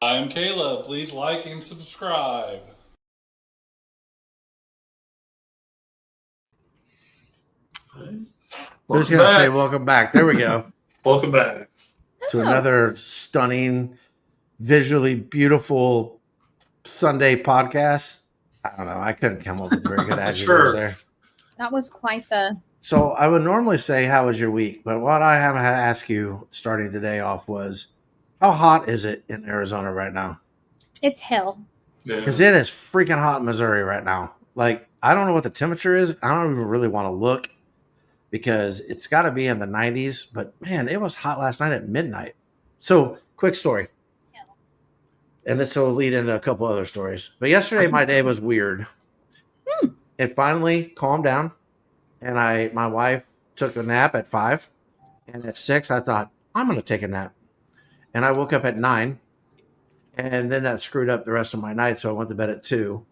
I'm Caleb. Please like and subscribe. Who's going to say welcome back? There we go. Welcome back to another stunning, visually beautiful Sunday podcast. I don't know. I couldn't come up with very good adjectives there. That was quite the... So I would normally say, how was your week? But what I have to ask you starting today off was, how hot is it in Arizona right now? It's hell. Because it is freaking hot in Missouri right now. Like, I don't know what the temperature is. I don't even really want to look because it's got to be in the 90s. But, man, it was hot last night at midnight. So, quick story. And this will lead into a couple other stories. But yesterday, my day was weird. It finally calmed down. And my wife took a nap at 5. And at 6, I thought, I'm going to take a nap. And I woke up at 9. And then that screwed up the rest of my night. So I went to bed at 2.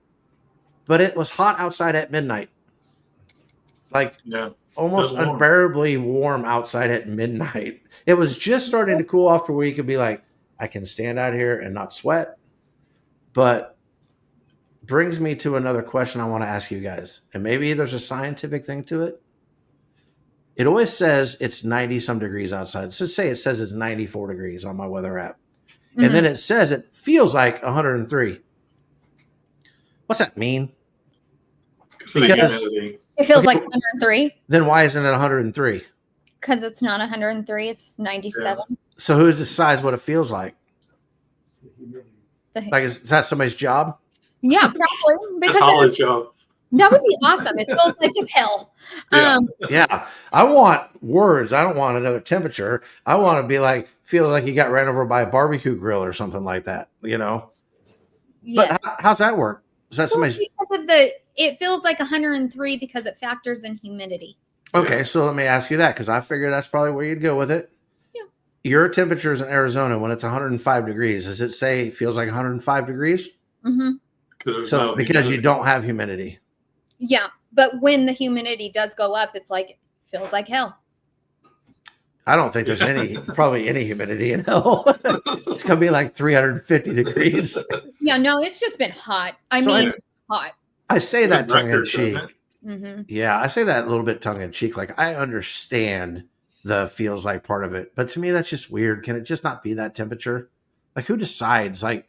But it was hot outside at midnight. Like, almost unbearably warm outside at midnight. It was just starting to cool off to where you could be like, I can stand out here and not sweat. But brings me to another question I want to ask you guys. And maybe there's a scientific thing to it. It always says it's 90 some degrees outside. Let's just say it says it's 94 degrees on my weather app. Mm-hmm. And then it says it feels like 103. What's that mean? Because it feels like 103. Then why isn't it 103? Because it's not 103. It's 97. Yeah. So who decides what it feels like? Like, is that somebody's job? Yeah, probably. Because Holly's job. That would be awesome. It feels like it's hell. Yeah. I want words. I don't want another temperature. I want to be like, feel like you got ran over by a barbecue grill or something like that, you know? Yes. But how's that work? Is that somebody's... Because of it feels like 103 because it factors in humidity. Okay, so let me ask you that, because I figure that's probably where you'd go with it. Yeah. Your temperatures in Arizona, when it's 105 degrees, does it say it feels like 105 degrees? Mm-hmm. So because you don't have humidity. Yeah, but when the humidity does go up, it's like, it feels like hell. I don't think there's probably any humidity in hell. It's going to be like 350 degrees. Yeah, no, it's just been hot. Hot. I say that tongue in cheek. Mm-hmm. Yeah, I say that a little bit tongue in cheek. Like, I understand the feels like part of it, but to me, that's just weird. Can it just not be that temperature? Like, who decides, like,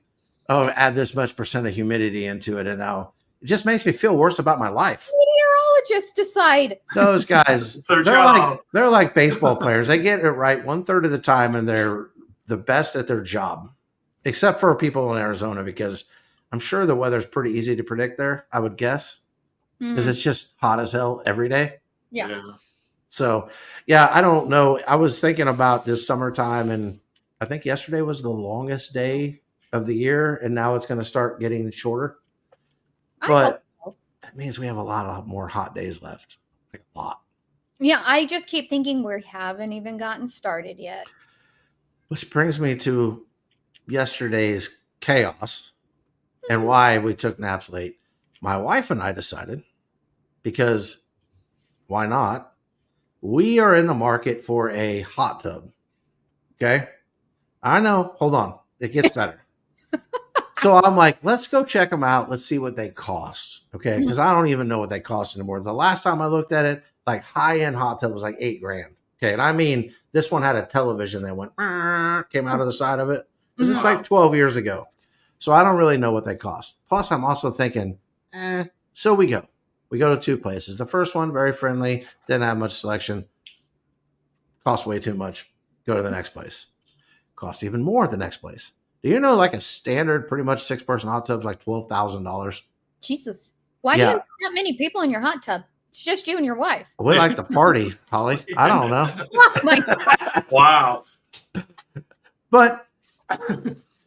oh, add this much % of humidity into it, and now it just makes me feel worse about my life. Meteorologists decide. Those guys, they're like baseball players. They get it right 1/3 of the time, and they're the best at their job, except for people in Arizona, because I'm sure the weather's pretty easy to predict there, I would guess, because it's just hot as hell every day. Yeah. So, yeah, I don't know. I was thinking about this summertime, and I think yesterday was the longest day of the year, and now it's going to start getting shorter. But that means we have a lot more hot days left. Like a lot. Yeah, I just keep thinking we haven't even gotten started yet. Which brings me to yesterday's chaos and why we took naps late. My wife and I decided, because why not? We are in the market for a hot tub. Okay? I know. Hold on. It gets better. So I'm like, let's go check them out. Let's see what they cost. Okay. Because I don't even know what they cost anymore. The last time I looked at it, like high-end hot tub was like $8,000. Okay. And I mean, this one had a television that went, came out of the side of it. This is like 12 years ago. So I don't really know what they cost. Plus, I'm also thinking, so we go. We go to 2 places. The first one, very friendly, didn't have much selection. Cost way too much. Go to the next place. Cost even more at the next place. Do you know, like, a standard, pretty much 6-person hot tub is like $12,000? Jesus. Why do you have that many people in your hot tub? It's just you and your wife. We like to party, Holly. I don't know. Oh, my God. Wow. But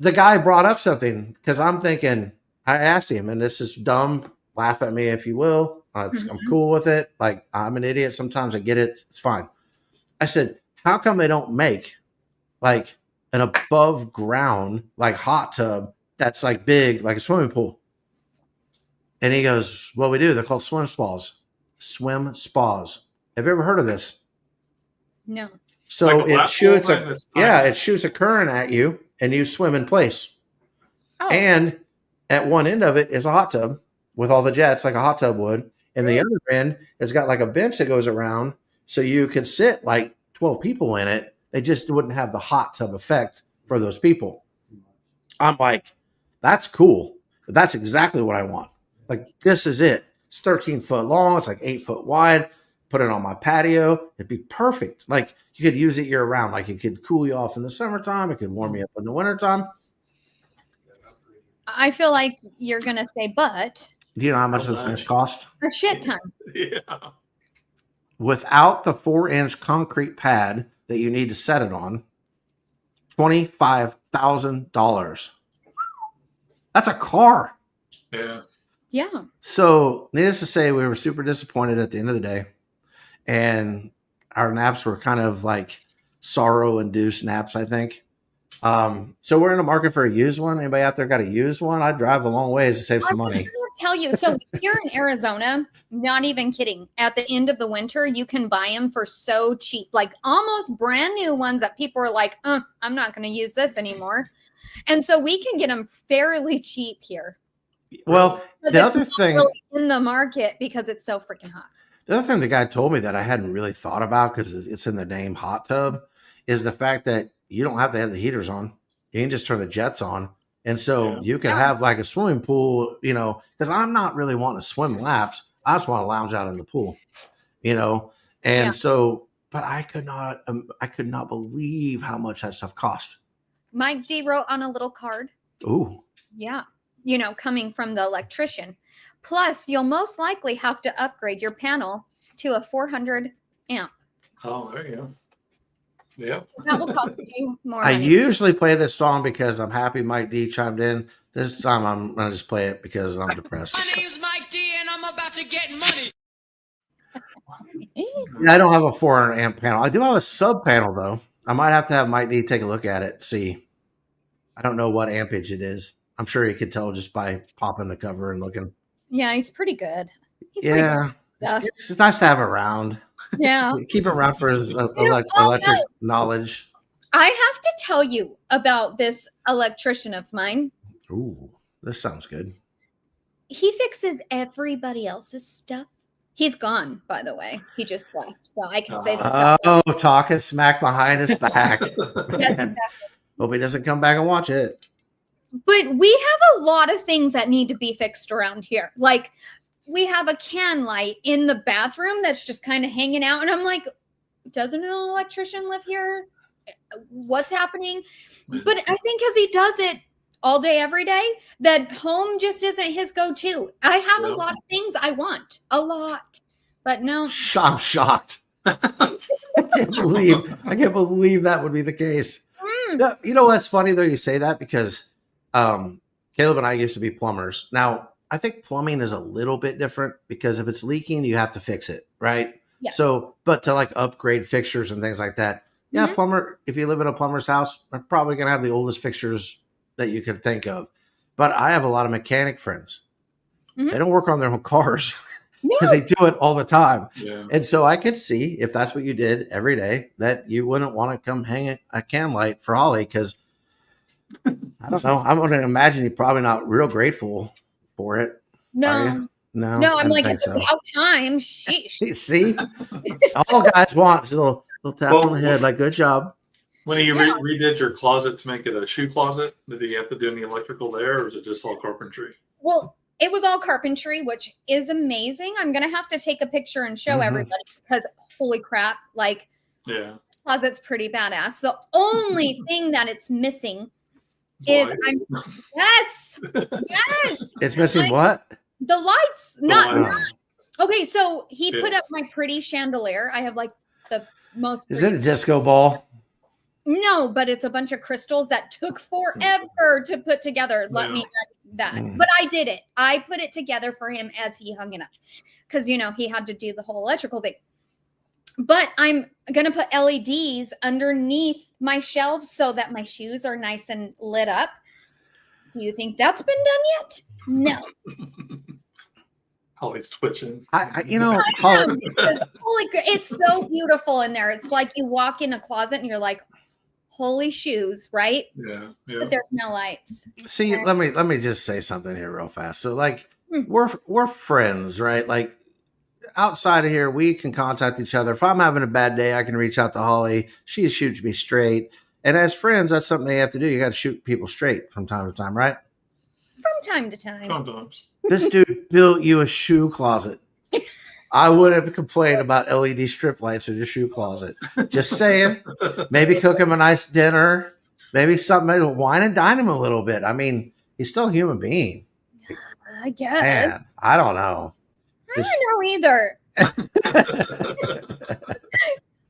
the guy brought up something, because I'm thinking, I asked him, and this is dumb. Laugh at me if you will. I'm cool with it. Like, I'm an idiot. Sometimes I get it. It's fine. I said, how come they don't make, like, an above ground, like, hot tub that's like big, like a swimming pool? And he goes, well, we do. They're called swim spas. Swim spas. Have you ever heard of this? No. So like it shoots it shoots a current at you and you swim in place. Oh. And at one end of it is a hot tub with all the jets, like a hot tub would. And the other end has got like a bench that goes around, so you could sit like 12 people in it. They just wouldn't have the hot tub effect for those people. I'm like, that's cool. But that's exactly what I want. Like, this is it. It's 13 foot long. It's like 8 foot wide. Put it on my patio. It'd be perfect. Like, you could use it year round. Like, it could cool you off in the summertime. It could warm you up in the wintertime. I feel like you're going to say, but. Do you know how much this thing cost? A shit ton. Yeah. Without the 4-inch concrete pad that you need to set it on, $25,000. That's a car. Yeah. Yeah. So, needless to say, we were super disappointed at the end of the day. And our naps were kind of like sorrow-induced naps, I think. So we're in the market for a used one. Anybody out there got a used one? I'd drive a long ways to save some money. Tell you, so here in Arizona, not even kidding, at the end of the winter you can buy them for so cheap, like almost brand new ones that people are like, I'm not going to use this anymore. And so we can get them fairly cheap here. Well, the other thing really in the market because it's so freaking hot. The other thing the guy told me that I hadn't really thought about, because it's in the name hot tub, is the fact that you don't have to have the heaters on. You can just turn the jets on. And so you can have like a swimming pool, you know, because I'm not really wanting to swim laps. I just want to lounge out in the pool, you know. And so, but I could not believe how much that stuff cost. Mike D wrote on a little card. Ooh. Yeah. You know, coming from the electrician. Plus, you'll most likely have to upgrade your panel to a 400 amp. Oh, there you go. Yeah. That will cost you more I money. usually play this song because I'm happy Mike D chimed in. This time I'm going to just play it because I'm depressed. My name's Mike D and I'm about to get money. I don't have a 400 amp panel. I do have a sub panel though. I might have to have Mike D take a look at it. See, I don't know what ampage it is. I'm sure you could tell just by popping the cover and looking. Yeah, he's pretty good. He's yeah, it's nice to have around. Yeah, keep it around for his electric knowledge. I have to tell you about this electrician of mine. Ooh, this sounds good. He fixes everybody else's stuff. He's gone, by the way. He just left, so I can say this. Oh, talking smack behind his back. Yes, exactly. Hope he doesn't come back and watch it. But we have a lot of things that need to be fixed around here. Like, we have a can light in the bathroom that's just kind of hanging out. And I'm like, doesn't an electrician live here? What's happening? But I think because he does it all day, every day, that home just isn't his go-to. I have a lot of things I want. A lot. But no. I'm shocked. I can't believe that would be the case. You know what's funny, though, you say that, because Caleb and I used to be plumbers. Now, I think plumbing is a little bit different because if it's leaking, you have to fix it, right? Yes. So, but to like upgrade fixtures and things like that, plumber, if you live in a plumber's house, they're probably going to have the oldest fixtures that you can think of. But I have a lot of mechanic friends. They don't work on their own cars because they do it all the time. Yeah. And so I could see, if that's what you did every day, that you wouldn't want to come hang a can light for Holly, because I don't know. I'm going to imagine you're probably not real grateful for it. No. No, I'm like, it's about time. Sheesh. See? All guys want is a little tap on the head, like, good job. When you redid your closet to make it a shoe closet, did you have to do any electrical there, or was it just all carpentry? Well, it was all carpentry, which is amazing. I'm going to have to take a picture and show everybody because holy crap, like, closet's pretty badass. The only thing that it's missing is yes. It's missing what? The lights. Not. Okay, so he put up my pretty chandelier. I have like the most. Is it a disco ball? No, but it's a bunch of crystals that took forever to put together. Let me get that. But I did it. I put it together for him as he hung it up. Because, you know, he had to do the whole electrical thing. But I'm going to put LEDs underneath my shelves so that my shoes are nice and lit up. Do you think that's been done yet? No. Holly's twitching. Holly, it's so beautiful in there. It's like you walk in a closet and you're like, holy shoes, right? Yeah. Yeah. But there's no lights. See, let me just say something here real fast. So, like, Hmm. we're friends, right? Like, outside of here, we can contact each other. If I'm having a bad day, I can reach out to Holly. She shoots me straight. And as friends, that's something they have to do. You got to shoot people straight from time to time, right? From time to time. Sometimes. This dude built you a shoe closet. I wouldn't complain about LED strip lights in your shoe closet. Just saying. Maybe cook him a nice dinner. Maybe something, wine and dine him a little bit. I mean, he's still a human being. I guess. Man, I don't know. I don't know either.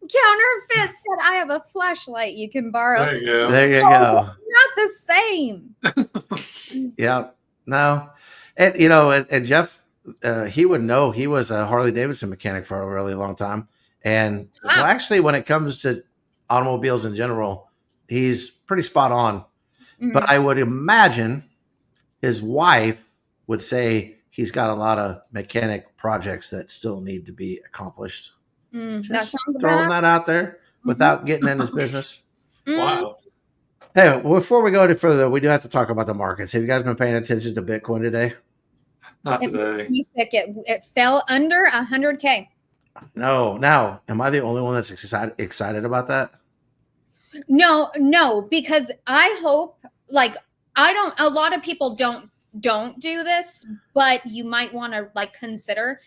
Counterfeit said, I have a flashlight you can borrow. There you go. There you Oh, go. it's not the same. Yeah. No. And, you know, and Jeff, he would know. He was a Harley Davidson mechanic for a really long time. And Wow. well, actually, when it comes to automobiles in general, he's pretty spot on. Mhm. But I would imagine his wife would say he's got a lot of mechanic projects that still need to be accomplished. That Just sounds throwing bad. that out there without getting in his business. Mm. Wow. Hey, before we go any further, we do have to talk about the markets. Have you guys been paying attention to Bitcoin today? Not It today. it fell under 100K. No. Now, am I the only one that's excited about that? No, because I hope, like, a lot of people don't do this, but you might want to, like, consider.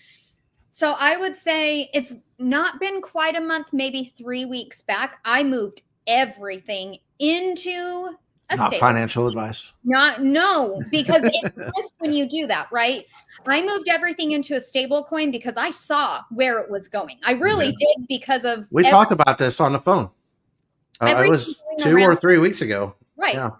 So I would say it's not been quite a month, maybe 3 weeks back. I moved everything into a Not stable. financial advice. No, because it's risk when you do that, right? I moved everything into a stable coin because I saw where it was going. I really did, because of We talked about this on the phone. It everything was going 2 or around. 3 weeks ago. Right. Yeah.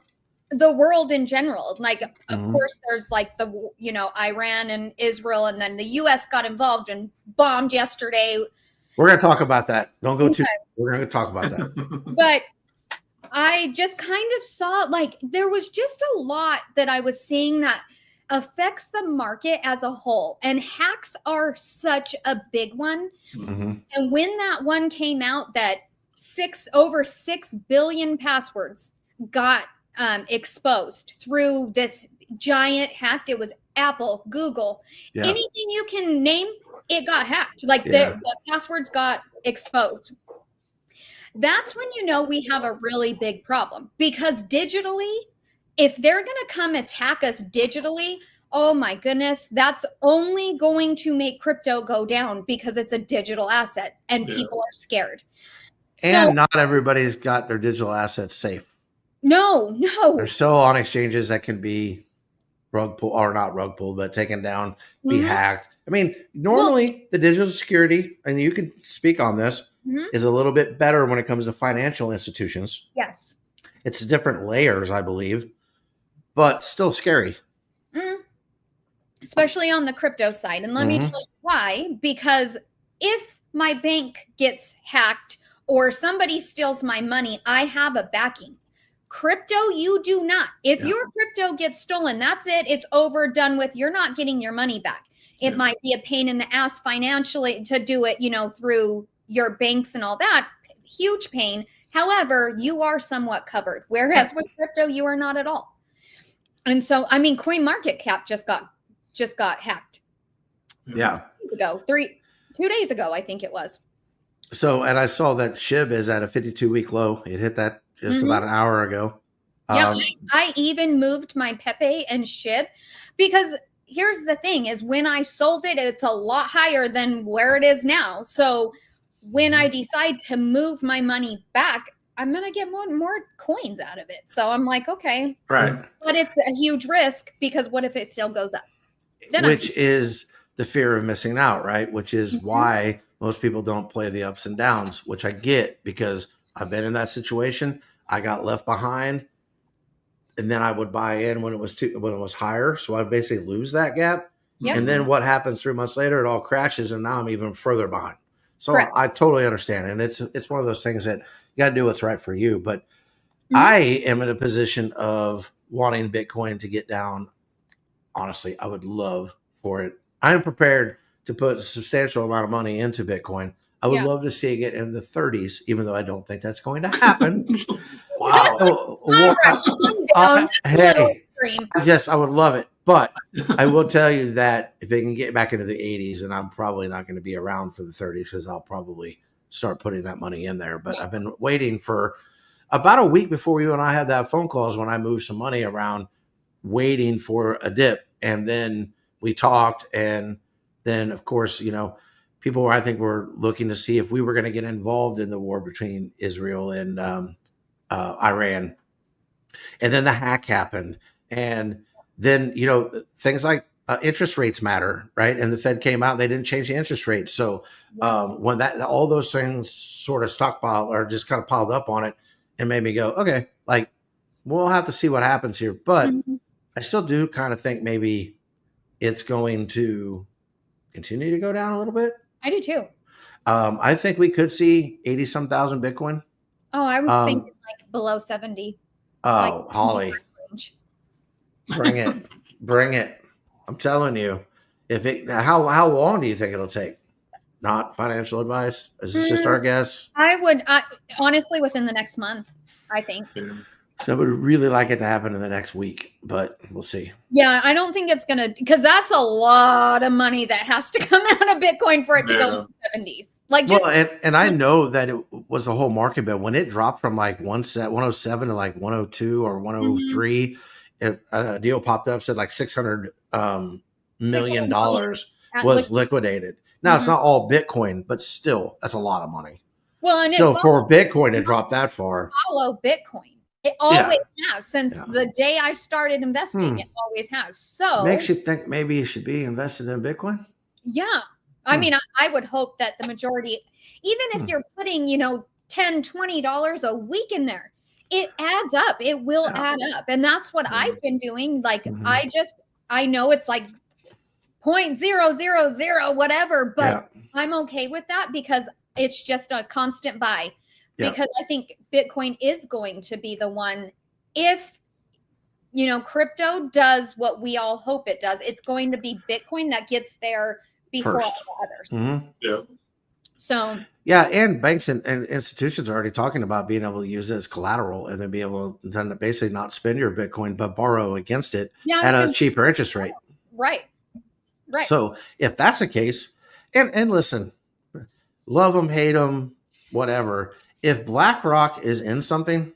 The world in general. Like, of Mhm. course, there's like Iran and Israel, and then the US got involved and bombed yesterday. We're going to talk about that. Don't go too. Okay. We're going to talk about that. But I just kind of saw, like, there was just a lot that I was seeing that affects the market as a whole. And hacks are such a big one. Mhm. And when that one came out, that over 6 billion passwords got exposed through this giant hacked. It was Apple, Google, Yeah. anything you can name, it got hacked. Like, Yeah. the passwords got exposed. That's when you know we have a really big problem, because digitally, if they're going to come attack us digitally, oh my goodness, that's only going to make crypto go down, because it's a digital asset and Yeah. people are scared. And So- not everybody's got their digital assets safe. No. They're still on exchanges that can be rug pull, or not rug pull, but taken down, be Mhm. hacked. I mean, normally the digital security, and you can speak on this, Mhm. is a little bit better when it comes to financial institutions. Yes. It's different layers, I believe, but still scary. Especially on the crypto side. And let me Mhm. tell you why. Because if my bank gets hacked or somebody steals my money, I have a backing. Crypto, you do not. If Yeah. your crypto gets stolen, that's it. It's over, done with. You're not getting your money back. It Yeah. might be a pain in the ass financially to do it, through your banks and all that. Huge pain. However, you are somewhat covered. Whereas with crypto, you are not at all. And so, I mean, CoinMarketCap just got hacked Yeah. days ago, 2 days ago, I think it was. So, and I saw that SHIB is at a 52-week low. It hit that just Mhm. about an hour ago. Yeah, I even moved my Pepe and SHIB, because here's the thing is, when I sold it, it's a lot higher than where it is now. So when I decide to move my money back, I'm going to get more coins out of it. So I'm like, okay, Right. but it's a huge risk, because what if it still goes up? Then Which is the fear of missing out, right? Which is Mhm. why most people don't play the ups and downs, which I get, because I've been in that situation. I got left behind, and then I would buy in when it was higher. So I basically lose that gap. Yep. And then what happens 3 months later, it all crashes, and now I'm even further behind. So Correct. I totally understand. And it's one of those things that you got to do what's right for you. But Mhm. I am in a position of wanting Bitcoin to get down. Honestly, I would love for it. I am prepared to put a substantial amount of money into Bitcoin. I would Yeah. love to see it get in the 30s, even though I don't think that's going to happen. Down. Hey, Extreme. yes, I would love it. But I will tell you that if they can get back into the 80s, and I'm probably not going to be around for the 30s because I'll probably start putting that money in there. But I've been waiting for about a week before you and I had that phone calls when I moved some money around, waiting for a dip. And then we talked. And then, of course, people I think were looking to see if we were going to get involved in the war between Israel and Iran. And then the hack happened. And then, things like interest rates matter, right? And the Fed came out, and they didn't change the interest rates. So when all those things sort of stockpiled or just kind of piled up on it, and made me go, okay, like we'll have to see what happens here. But I still do kind of think maybe it's going to continue to go down a little bit. I do too. I think we could see 80-some thousand Bitcoin. Oh, I was thinking like below 70. Oh, Holly. Bring it. I'm telling you, how long do you think it'll take? Not financial advice. Is this just our guess? I would honestly within the next month, I think. So I would really like it to happen in the next week, but we'll see. Yeah, I don't think it's gonna, because that's a lot of money that has to come out of Bitcoin for it to go to the 70s. Like, just and I know that it was a whole market, but when it dropped from like 107 to like 102 or 103, a deal popped up, said like $600 million was liquidated. Now it's not all Bitcoin, but still, that's a lot of money. Well, and so for Bitcoin to drop that far, follow Bitcoin. It always has since the day I started investing. It always has. So makes you think maybe you should be invested in Bitcoin. Yeah, I mean, I would hope that the majority, even if you're putting, $10, $20 a week in there, it adds up. It will add up, and that's what I've been doing. Like I know it's like 0.000 whatever, but I'm okay with that because it's just a constant buy. Because I think Bitcoin is going to be the one, if crypto does what we all hope it does, it's going to be Bitcoin that gets there before all the others. Yeah. So and banks and institutions are already talking about being able to use it as collateral and then be able to basically not spend your Bitcoin but borrow against it at a cheaper interest rate. Right. So if that's the case, and listen, love them, hate them, whatever. If BlackRock is in something,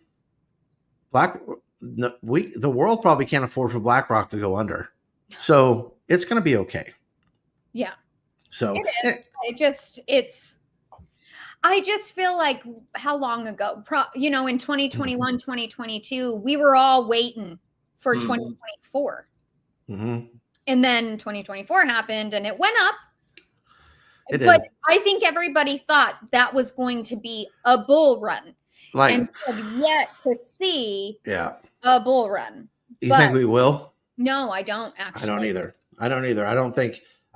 the world probably can't afford for BlackRock to go under. So it's going to be okay. Yeah. So I just feel like how long ago, in 2021, 2022, we were all waiting for 2024. And then 2024 happened and it went up. But I think everybody thought that was going to be a bull run. And have yet to see a bull run. You think we will? No, I don't actually. I don't either. I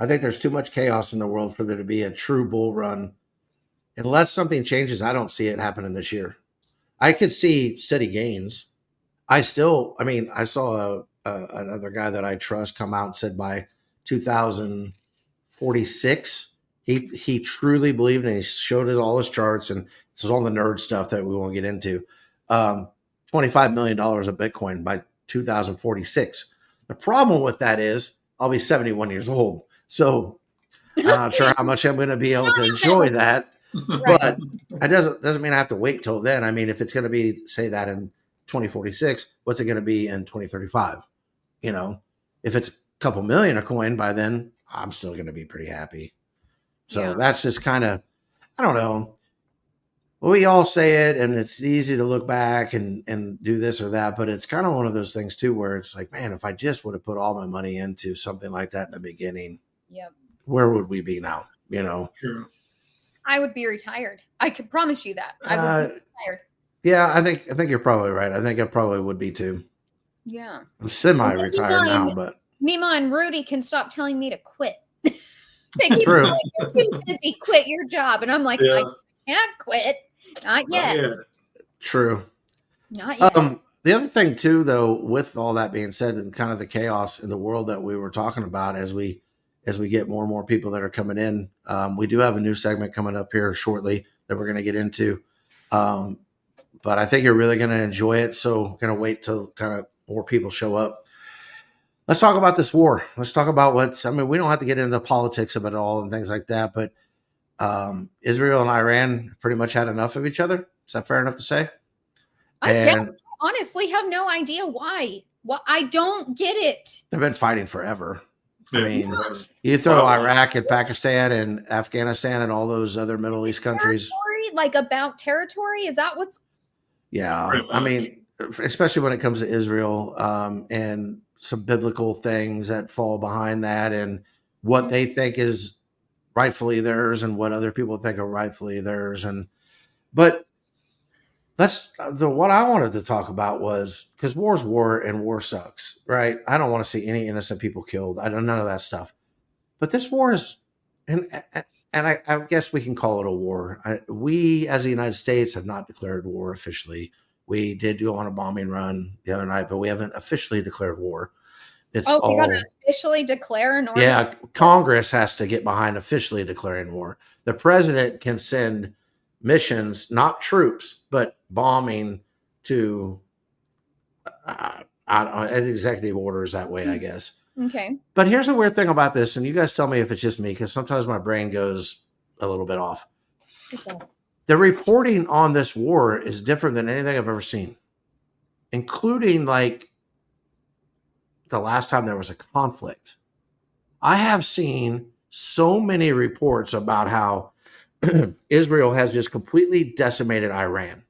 think there's too much chaos in the world for there to be a true bull run. Unless something changes, I don't see it happening this year. I could see steady gains. I saw another guy that I trust come out and said by 2046, he truly believed, and he showed us all his charts, and this is all the nerd stuff that we won't get into. $25 million of Bitcoin by 2046. The problem with that is I'll be 71 years old. So I'm not sure how much I'm going to be able to enjoy that. But it doesn't mean I have to wait till then. I mean, if it's going to be, say that in 2046, what's it going to be in 2035? If it's a couple million a coin by then, I'm still going to be pretty happy. So that's just kind of, I don't know. We all say it, and it's easy to look back and do this or that, but it's kind of one of those things too, where it's like, man, if I just would have put all my money into something like that in the beginning, where would we be now? Sure. I would be retired. I could promise you that. I would be retired. Yeah, I think you're probably right. I think I probably would be too. Yeah. I'm semi-retired now, but Mima and Rudy can stop telling me to quit. They keep True. saying, you're too busy, quit your job. And I'm like, I can't quit. Not yet. True. Not yet. The other thing too, though, with all that being said, and kind of the chaos in the world that we were talking about as we get more and more people that are coming in, we do have a new segment coming up here shortly that we're going to get into. But I think you're really going to enjoy it. So going to wait till kind of more people show up. Let's talk about this war. Let's talk about we don't have to get into the politics of it all and things like that, but Israel and Iran pretty much had enough of each other. Is that fair enough to say? I honestly have no idea why. Well, I don't get it. They've been fighting forever. I Yeah. mean, you throw Iraq and Pakistan and Afghanistan and all those other Middle East countries. Like about territory? Is that what's... Yeah. Pretty I much. mean, especially when it comes to Israel and some biblical things that fall behind that and what they think is rightfully theirs and what other people think are rightfully theirs. But what I wanted to talk about was, because war's war and war sucks, right? I don't want to see any innocent people killed. I don't, none of that stuff. But this war is, and I guess we can call it a war. We, as the United States, have not declared war officially. We did go on a bombing run the other night, but we haven't officially declared war. It's we all, gotta officially declare an order. yeah, Congress has to get behind officially declaring war. The president can send missions, not troops, but bombing to executive orders that way, I guess. Okay. But here's the weird thing about this, and you guys tell me if it's just me, because sometimes my brain goes a little bit off. The reporting on this war is different than anything I've ever seen, including like the last time there was a conflict. I have seen so many reports about how Israel has just completely decimated Iran.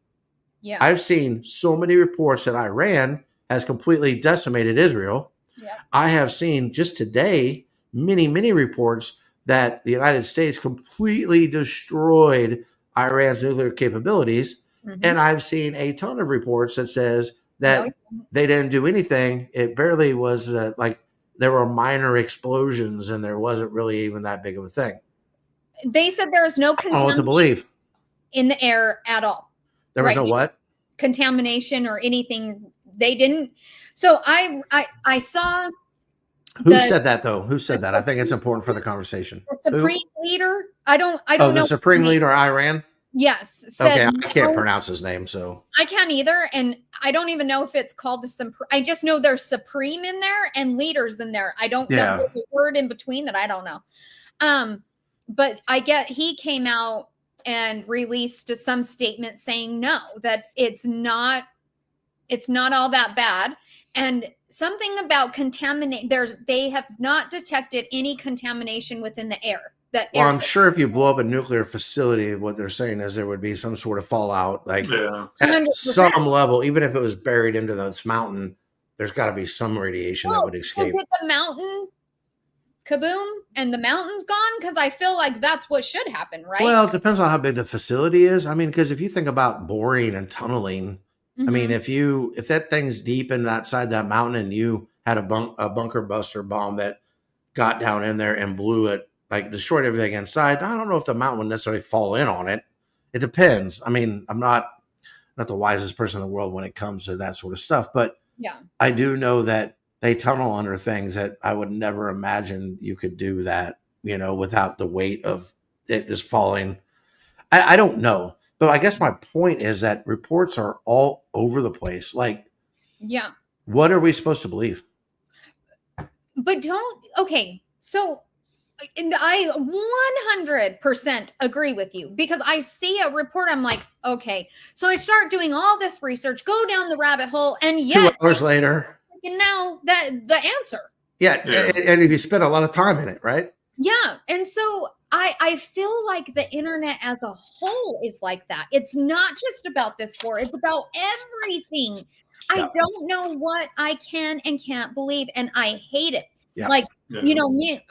Yeah. I've seen so many reports that Iran has completely decimated Israel. Yeah. I have seen just today many reports that the United States completely destroyed Iran's nuclear capabilities. Mhm. And I've seen a ton of reports that says that No. they didn't do anything. It barely was like there were minor explosions and there wasn't really even that big of a thing. They said there was no I don't know what to contamination believe. in the air at all. There was Right. no what? Contamination or anything. They didn't. So I saw Who said that though? Who said that? I think it's important for the conversation. the Supreme Leader. I don't Oh, know. the Supreme Leader of Iran? Yes. Okay, Said, I can't pronounce his name, so. I can't either. And I don't even know if it's called I just know there's Supreme in there and leaders in there. I don't Yeah. know the word in between that I don't know. But he came out and released some statement saying no, that it's not all that bad. And something about they have not detected any contamination within the air. Well, I'm sure if you blow up a nuclear facility, what they're saying is there would be some sort of fallout, like Yeah. at 100%. some level, even if it was buried into this mountain, there's got to be some radiation that would escape. Is it the mountain kaboom and the mountain's gone? Because I feel like that's what should happen, right? Well, it depends on how big the facility is. I mean, because if you think about boring and tunneling, I mean, if that thing's deep in that side of that mountain and you had a bunker buster bomb that got down in there and blew it, like destroyed everything inside, I don't know if the mountain would necessarily fall in on it. It depends. I mean, I'm not the wisest person in the world when it comes to that sort of stuff, but yeah, I do know that they tunnel under things that I would never imagine you could do that, without the weight of it just falling. I don't know. But I guess my point is that reports are all over the place. Like, yeah. what are we supposed to believe? But so and I 100% agree with you, because I see a report. I'm like, okay. So I start doing all this research, go down the rabbit hole, and 2 hours later. And now that the answer. Yeah. And if you spend a lot of time in it, right? Yeah. And so I feel like the internet as a whole is like that. It's not just about this war. It's about everything. Yeah. I don't know what I can and can't believe. And I hate it. Yeah. Like,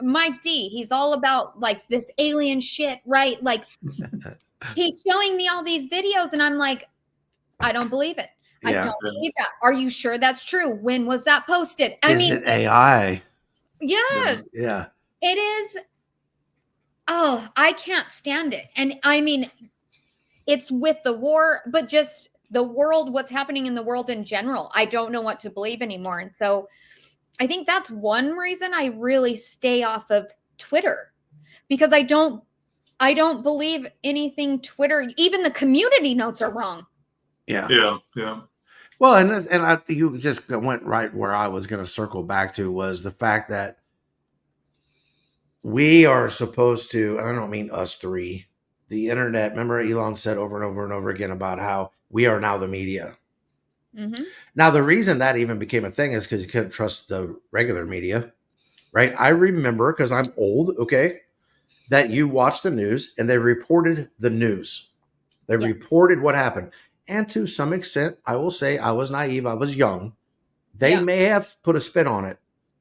Mike D, he's all about like this alien shit, right? Like he's showing me all these videos and I'm like, I don't believe it. I don't believe that. Are you sure that's true? When was that posted? Is it AI? Yes. Yeah. It is. Oh, I can't stand it. And I mean, it's with the war, but just the world, what's happening in the world in general. I don't know what to believe anymore. And so I think that's one reason I really stay off of Twitter, because I don't believe anything Twitter, even the community notes are wrong. Yeah. Yeah. Well, and you just went right where I was going to circle back to was the fact that we are supposed to, and I don't mean us three, the internet. Remember, Elon said over and over and over again about how we are now the media. Mm-hmm. Now, the reason that even became a thing is because you couldn't trust the regular media, right? I remember, because I'm old, okay, that you watched the news and they reported the news. They Yes. reported what happened. And to some extent, I will say I was naive. I was young. They may have put a spin on it,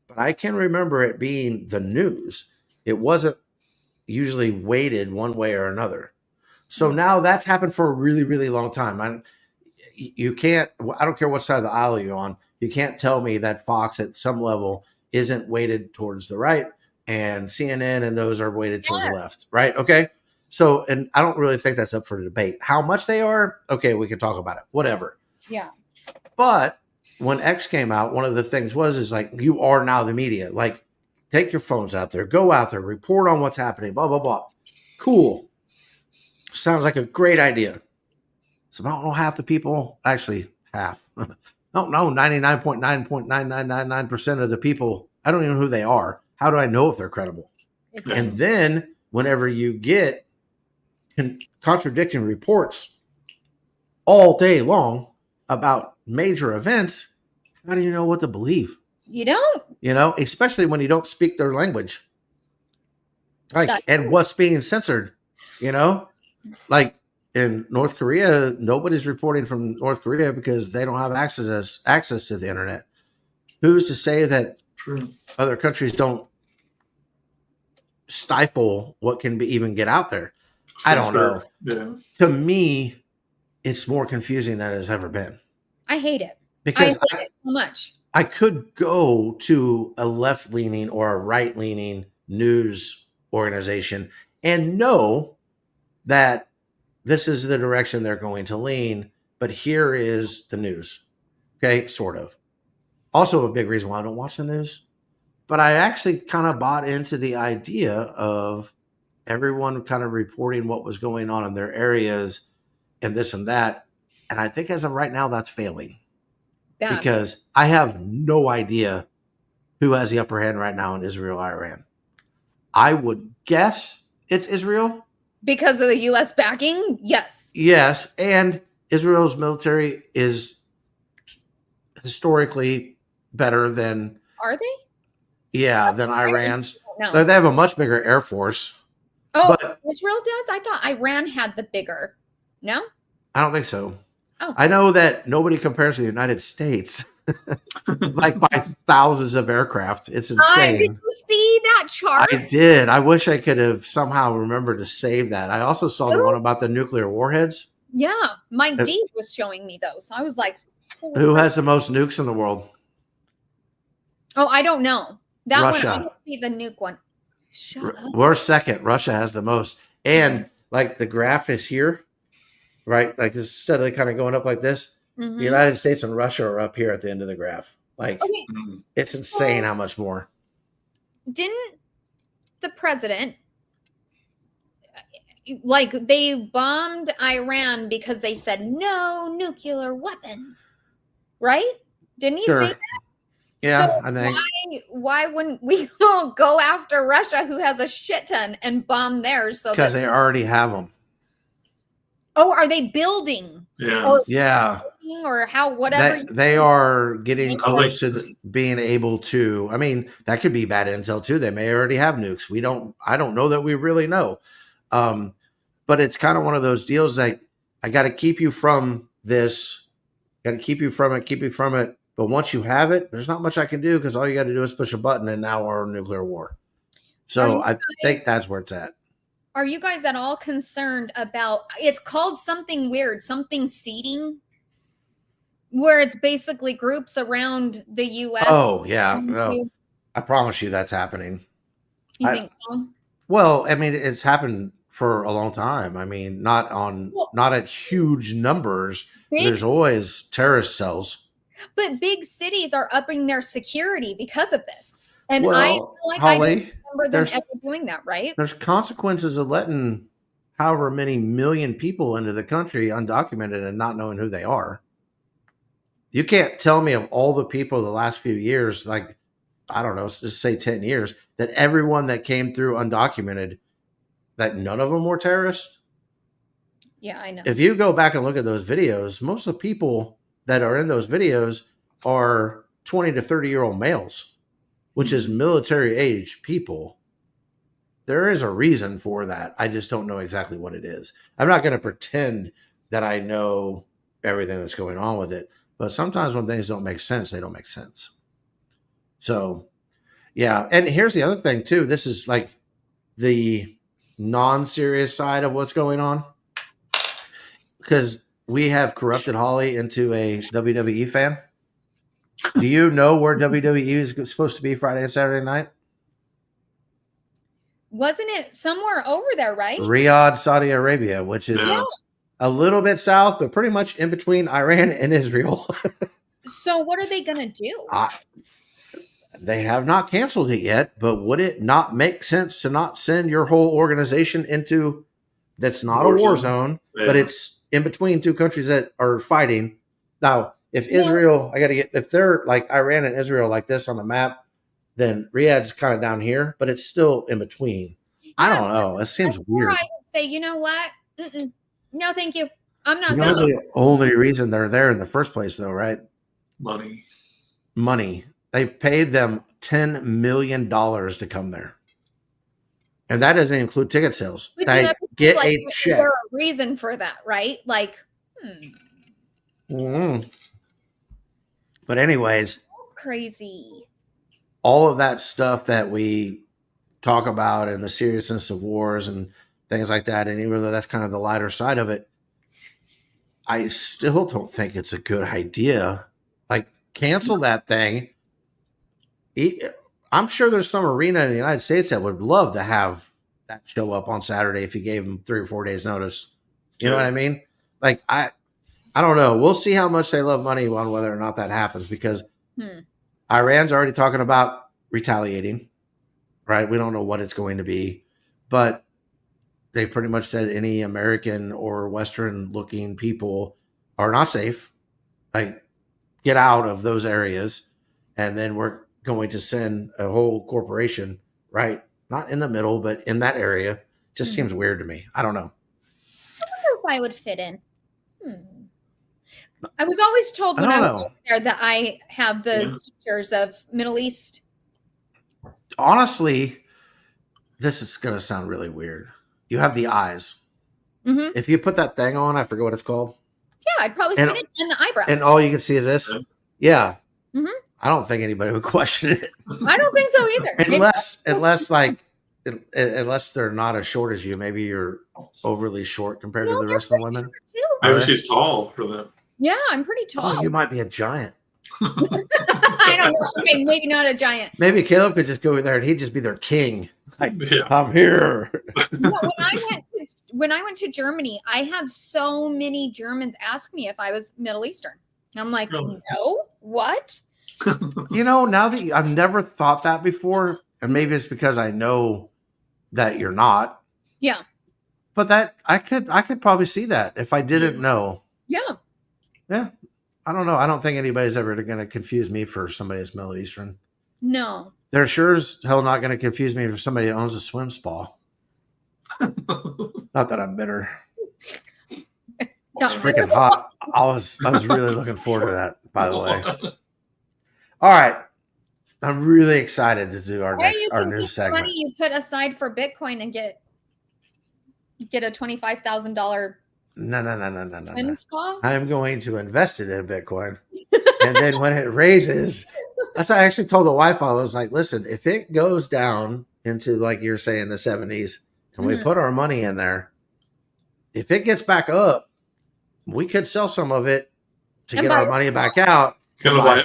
but I can remember it being the news. It wasn't usually weighted one way or another. So now that's happened for a really, really long time. You can't, I don't care what side of the aisle you're on, you can't tell me that Fox at some level isn't weighted towards the right and CNN and those are weighted towards the left, right? Okay. So, and I don't really think that's up for debate. How much they are, okay, we can talk about it, whatever. Yeah. But when X came out, one of the things is like, you are now the media. Like, take your phones out there, go out there, report on what's happening, blah, blah, blah. Cool. Sounds like a great idea. So I don't know half the people, actually half. I don't know 99.99999% of the people. I don't even know who they are. How do I know if they're credible? Exactly. And then whenever you get contradicting reports all day long about major events, how do you know what to believe? You don't. You know, especially when you don't speak their language. Like, and what's being censored, you know? Like in North Korea, nobody's reporting from North Korea because they don't have access to the internet. Who's to say that other countries don't stifle what can be even get out there? I don't know. Yeah. To me, it's more confusing than it's ever been. I hate it. Because I hate it so much. I could go to a left-leaning or a right-leaning news organization and know that this is the direction they're going to lean, but here is the news. Okay, sort of. Also a big reason why I don't watch the news. But I actually kind of bought into the idea of everyone kind of reporting what was going on in their areas and this and that. And I think as of right now, that's failing. Yeah. Because I have no idea who has the upper hand right now in Israel, Iran. I would guess it's Israel. Because of the U.S. backing? Yes. Yes. And Israel's military is historically better than. Are they? Yeah, than Iran's. No. They have a much bigger air force. Oh, but Israel does? I thought Iran had the bigger. No? I don't think so. Oh. I know that nobody compares to the United States. Like by thousands of aircraft. It's insane. Did you see that chart? I did. I wish I could have somehow remembered to save that. I also saw the one about the nuclear warheads. Yeah. Mike D was showing me those. So I was like, who has the most nukes in the world? Oh, I don't know. That Russia. one, I didn't see the nuke one. Shut up. We're second. Russia has the most. And like the graph is here, right? Like it's steadily kind of going up like this. Mm-hmm. The United States and Russia are up here at the end of the graph. Like it's insane how much more. Didn't the president, like they bombed Iran because they said no nuclear weapons, right? Didn't he say that? Yeah, So I think. Why wouldn't we all go after Russia, who has a shit ton, and bomb theirs? So because they already have them. Oh, are they building? Yeah. Or yeah. Or how, whatever. They are getting close to being able to. I mean, that could be bad intel too. They may already have nukes. I don't know that we really know. But it's kind of one of those deals like, I got to keep you from this. Got to keep you from it. But once you have it, there's not much I can do because all you got to do is push a button and now we're in nuclear war. So I think that's where it's at. Are you guys at all concerned about, it's called something weird, something seeding, where it's basically groups around the U.S. Oh, yeah. No, I promise you that's happening. You think so? Well, I mean, it's happened for a long time. I mean, not at huge numbers. There's always terrorist cells. But big cities are upping their security because of this. And well, I feel like Holly, I don't remember them ever doing that, right? There's consequences of letting however many million people into the country undocumented and not knowing who they are. You can't tell me of all the people the last few years, like, I don't know, let's just say 10 years, that everyone that came through undocumented, that none of them were terrorists. Yeah, I know. If you go back and look at those videos, most of the people that are in those videos are 20 to 30-year-old males, which is military age people. There is a reason for that. I just don't know exactly what it is. I'm not going to pretend that I know everything that's going on with it, but sometimes when things don't make sense, they don't make sense. So, yeah. And here's the other thing too. This is like the non-serious side of what's going on, because we have corrupted Holly into a WWE fan. Do you know where WWE is supposed to be Friday and Saturday night? Wasn't it somewhere over there, right? Riyadh, Saudi Arabia, which is Yeah. a little bit south, but pretty much in between Iran and Israel. So what are they going to do? They have not canceled it yet, but would it not make sense to not send your whole organization into that's not a war zone, but it's in between two countries that are fighting? Now, if Israel, if they're like Iran and Israel like this on the map, then Riyadh's kind of down here, but it's still in between. I don't know. It seems weird. I would say, you know what? No, thank you. I'm not You know going. the only reason they're there in the first place, though, right? Money. They paid them $10 million to come there. And that doesn't include ticket sales. They get like, a check. There's a reason for that, right? Like, But anyways, crazy. all of that stuff that we talk about and the seriousness of wars and things like that, and even though that's kind of the lighter side of it, I still don't think it's a good idea. Like, cancel that thing. I'm sure there's some arena in the United States that would love to have that show up on Saturday if you gave them 3 or 4 days notice. You know what I mean? Like, I don't know. We'll see how much they love money on whether or not that happens, because Iran's already talking about retaliating, right? We don't know what it's going to be, but they pretty much said any American or Western looking people are not safe. Like, get out of those areas. And then we're going to send a whole corporation, right? Not in the middle, but in that area. Just seems weird to me. I don't know. I wonder if I would fit in. I was always told when I was there that I have the features of Middle East. Honestly, this is going to sound really weird. You have the eyes. If you put that thing on, I forget what it's called. Yeah, I'd probably fit in the eyebrows. And all you can see is this? Yeah. I don't think anybody would question it. I don't think so either. Unless they're not as short as you. Maybe you're overly short compared to the rest of the women. Maybe she's tall for them. Yeah, I'm pretty tall. Oh, you might be a giant. I don't know. Okay, maybe not a giant. Maybe Caleb could just go in there and he'd just be their king. Like, I'm here. When I went to Germany, I had so many Germans ask me if I was Middle Eastern. I'm like, no, what? You know, now that I've never thought that before, and maybe it's because I know that you're not. Yeah. But that I could probably see that if I didn't know. Yeah. Yeah. I don't know. I don't think anybody's ever going to confuse me for somebody that's Middle Eastern. No. They're sure as hell not going to confuse me for somebody that owns a swim spa. Not that I'm bitter. It's freaking hot. I was really looking forward to that, by the way. All right. I'm really excited to do our new segment. Money you put aside for Bitcoin and get a $25,000 No. spa? I'm going to invest it in Bitcoin. And then when it raises, that's what I actually told the wife. I was like, listen, if it goes down into, like you're saying, the 70s, and we put our money in there, if it gets back up, we could sell some of it to get our money back out. Everyone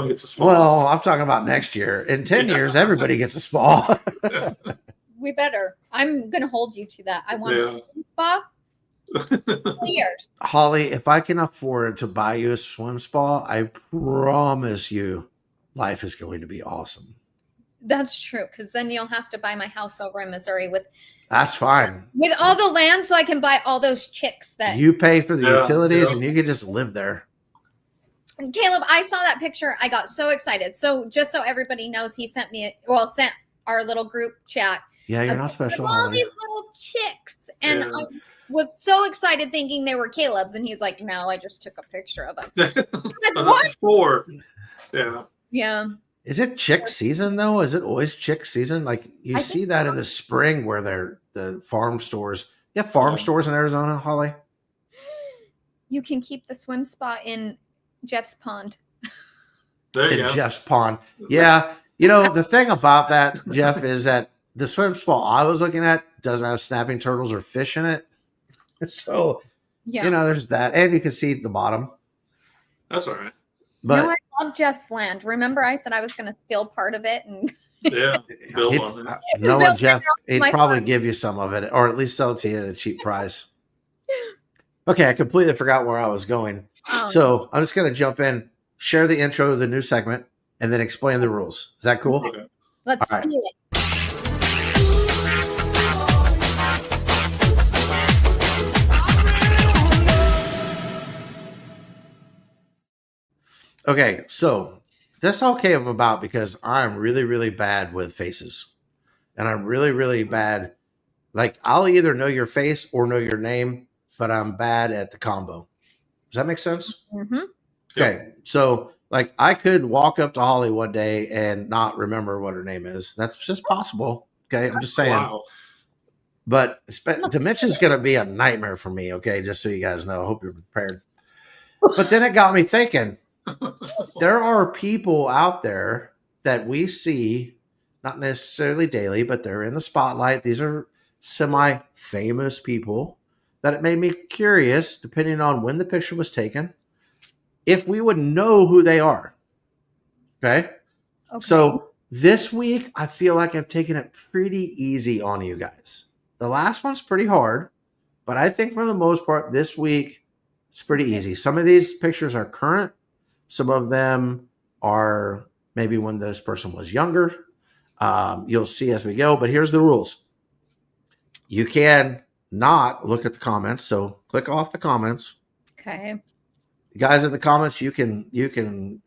gets a spa. Well, I'm talking about next year. In 10 years, everybody gets a spa. We better. I'm going to hold you to that. I want a swim spa. 2 years. Holly, if I can afford to buy you a swim spa, I promise you life is going to be awesome. That's true, because then you'll have to buy my house over in Missouri with That's fine. with all the land, so I can buy all those chicks that. You pay for the Yeah, utilities, yeah. and you can just live there. And Caleb, I saw that picture. I got so excited. So just so everybody knows, he sent our little group chat. Yeah, you're of not special, all Holly. these little chicks, and Yeah. I was so excited thinking they were Caleb's, and he's like, "No, I just took a picture of them." Like, That's what? a score. Yeah. Yeah. Is it chick season though? Is it always chick season? Like you I see think that in the spring where they're the farm stores. You have farm Yeah. stores in Arizona, Holly? You can keep the swim spot in Jeff's pond. There you In go. Jeff's pond. Yeah. You know, the thing about that, Jeff, is that the swim spot I was looking at doesn't have snapping turtles or fish in it. So, Yeah. you know, there's that. And you can see the bottom. That's all right. But No, I love Jeff's land. Remember, I said I was going to steal part of it, and Yeah. Build he'd- on it. knowing Build Jeff, he'd my probably farm. give you some of it, or at least sell it to you at a cheap price. Okay, I completely forgot where I was going. oh, So I'm just going to jump in, share the intro to the new segment, and then explain the rules. Is that cool? Okay. let's all right. do it. Okay, so this all came about because I'm really, really bad with faces. And I'm really, really bad. Like, I'll either know your face or know your name, but I'm bad at the combo. Does that make sense? Mm-hmm. Okay, so like I could walk up to Holly one day and not remember what her name is. That's just possible. Okay, I'm just saying. Wow. But dementia's going to be a nightmare for me. Okay, just so you guys know. I hope you're prepared. But then it got me thinking. There are people out there that we see, not necessarily daily, but they're in the spotlight. These are semi-famous people that it made me curious, depending on when the picture was taken, if we would know who they are. Okay. Okay. So this week, I feel like I've taken it pretty easy on you guys. The last one's pretty hard, but I think for the most part, this week, it's pretty easy. Some of these pictures are current. Some of them are maybe when this person was younger. You'll see as we go, but here's the rules. You can not look at the comments, so click off the comments. Okay. Guys in the comments, you can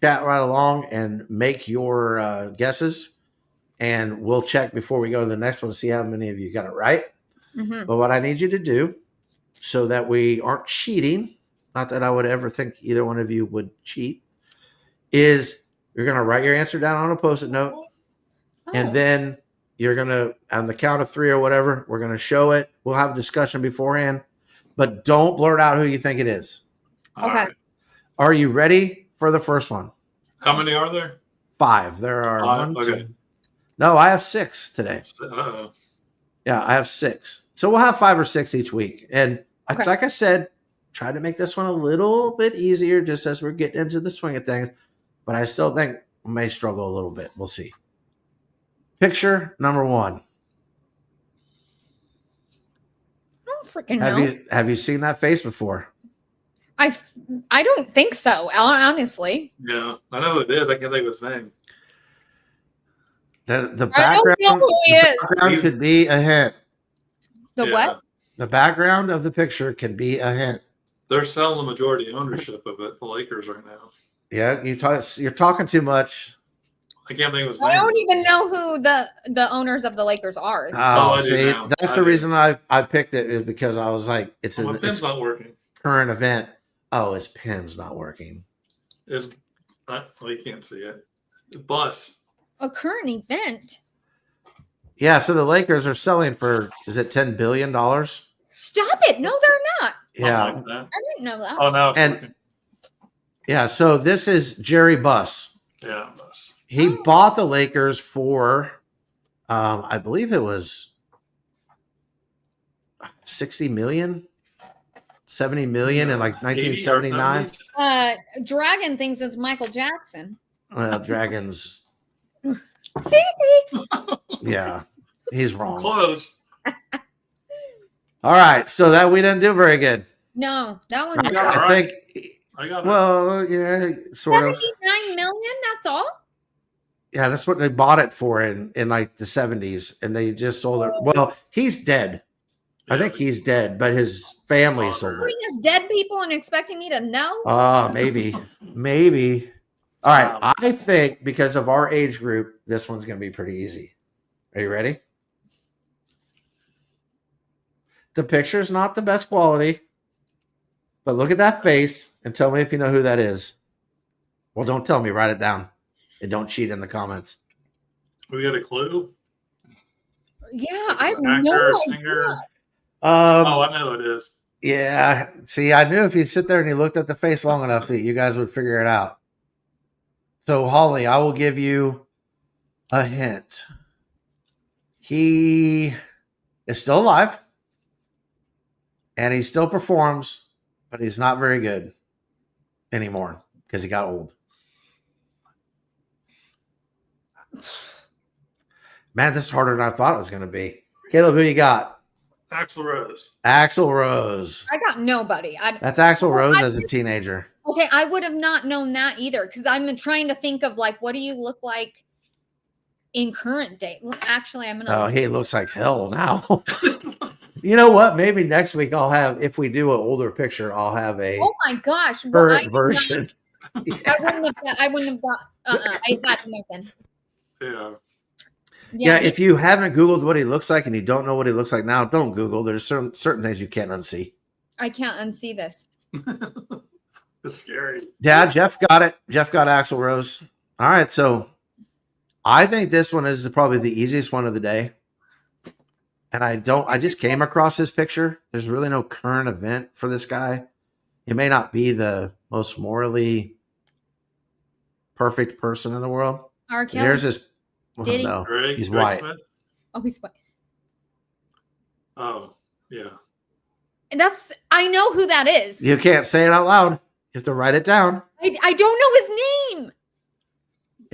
chat right along and make your guesses, and we'll check before we go to the next one to see how many of you got it right. Mm-hmm. But what I need you to do, so that we aren't cheating, not that I would ever think either one of you would cheat, is you're going to write your answer down on a Post-it note, and then you're going to, on the count of 3 or whatever, we're going to show it. We'll have a discussion beforehand, but don't blurt out who you think it is. All Okay. right. Are you ready for the first one? How many are there? 5. There are 5, 1, okay. 2. No, I have 6 today. Uh-oh. Yeah, I have 6. So we'll have 5 or 6 each week. And Okay. like I said, try to make this one a little bit easier just as we're getting into the swing of things. But I still think we may struggle a little bit. We'll see. Picture number 1. I don't freaking know. Have you seen that face before? I don't think so, honestly. Yeah. I know who it is. I can't think of his name. The I don't know background, who he the is. background could be a hint. The Yeah. what? The background of the picture can be a hint. They're selling the majority ownership of it, the Lakers right now. Yeah, you're talking too much. I can't think of his I name. don't even know who the owners of the Lakers are. Oh, I do See, now. that's I the do. reason I picked it, is because I was like, it's Oh, my a pen's not working. current event. Oh, his pen's not working. Well, you can't see it. Bus. A current event. Yeah, so the Lakers are selling for, is it $10 billion? Stop it! No, they're not. Yeah. Something like that. I didn't know that. Oh, now it's And- working. Yeah, so this is Jerry Buss. Yeah, bus. He bought the Lakers for, I believe it was 60 million, 70 million in like 80 or 1979. 70s? Dragon thinks it's Michael Jackson. Well, Dragons, yeah, he's wrong. Close. All right, so that we didn't do very good. No, that one. I got it I right. think, I got it. well, yeah, sort of. 79 million. That's all. Yeah, that's what they bought it for in like the 70s, and they just sold it. Well, he's dead. I think he's dead, but his family sold Putting it. as dead people and expecting me to know? Maybe. All right. Wow. I think because of our age group, this one's going to be pretty easy. Are you ready? The picture's not the best quality, but look at that face and tell me if you know who that is. Well, don't tell me. Write it down. And don't cheat in the comments. We got a clue. Yeah, I have Actor, no idea. singer. I know who it is. Yeah. See, I knew if you sit there and you looked at the face long enough, that you guys would figure it out. So, Holly, I will give you a hint. He is still alive, and he still performs, but he's not very good anymore because he got old. Man, this is harder than I thought it was going to be. Caleb, who you got? Axl Rose. Axl Rose. I got nobody. That's Axl Rose as a teenager. Okay, I would have not known that either because I'm trying to think of like, what do you look like in current day? Actually, I'm gonna. Oh, he looks like hell now. You know what? Maybe next week I'll have, if we do an older picture, I'll have a Oh my gosh! current version. I wouldn't have got. I got nothing. Yeah. Yeah, if you haven't Googled what he looks like and you don't know what he looks like now, don't Google. There's certain things you can't unsee. I can't unsee this. It's scary. Yeah, Jeff got it. Jeff got Axl Rose. All right, so I think this one is probably the easiest one of the day. And I just came across this picture. There's really no current event for this guy. He may not be the most morally perfect person in the world. R. Kelly. There's this. Well, Did he? no, Greg, he's Greg white. Smith? Oh, he's white. Oh, yeah. I know who that is. You can't say it out loud. You have to write it down. I don't know his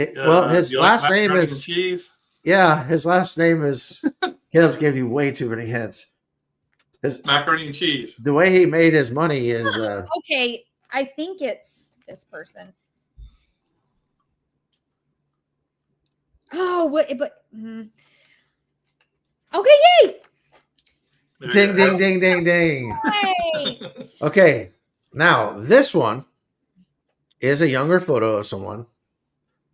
name. Well, his You like last name macaroni is. and cheese? Yeah, his last name is. Caleb's gave you way too many hints. Macaroni and cheese. The way he made his money is. Okay, I think it's this person. Oh, what? But okay, yay! There Ding, you ding, go. ding, ding, ding. Hey. Okay, now this one is a younger photo of someone.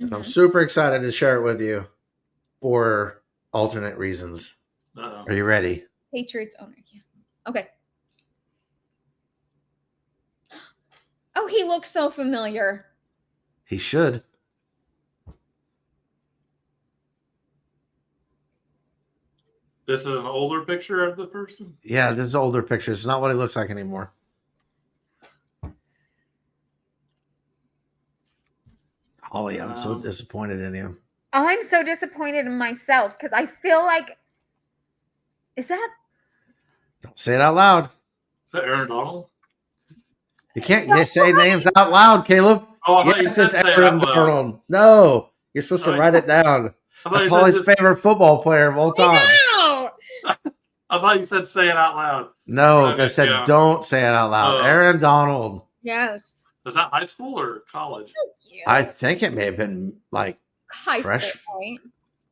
I'm Mhm. super excited to share it with you for alternate reasons. Uh-oh. Are you ready? Patriots owner. Yeah. Okay. Oh, he looks so familiar. He should. This is an older picture of the person? Yeah, this is older picture. It's not what he looks like anymore. Holly, I'm so disappointed in you. I'm so disappointed in myself because I feel like is that Don't say it out loud. Is that Aaron Donald? You can't say names out loud, Caleb. Oh, I thought you Yes, said it's say it Aaron out loud. Donald. No, you're supposed to Oh, write it down. I thought That's you said Holly's just- favorite football player of all time. no? I thought you said say it out loud. No, Okay, I said yeah. don't say it out loud. Oh. Aaron Donald. Yes. Is that high school or college? So cute. I think it may have been like, High fresh. school, right?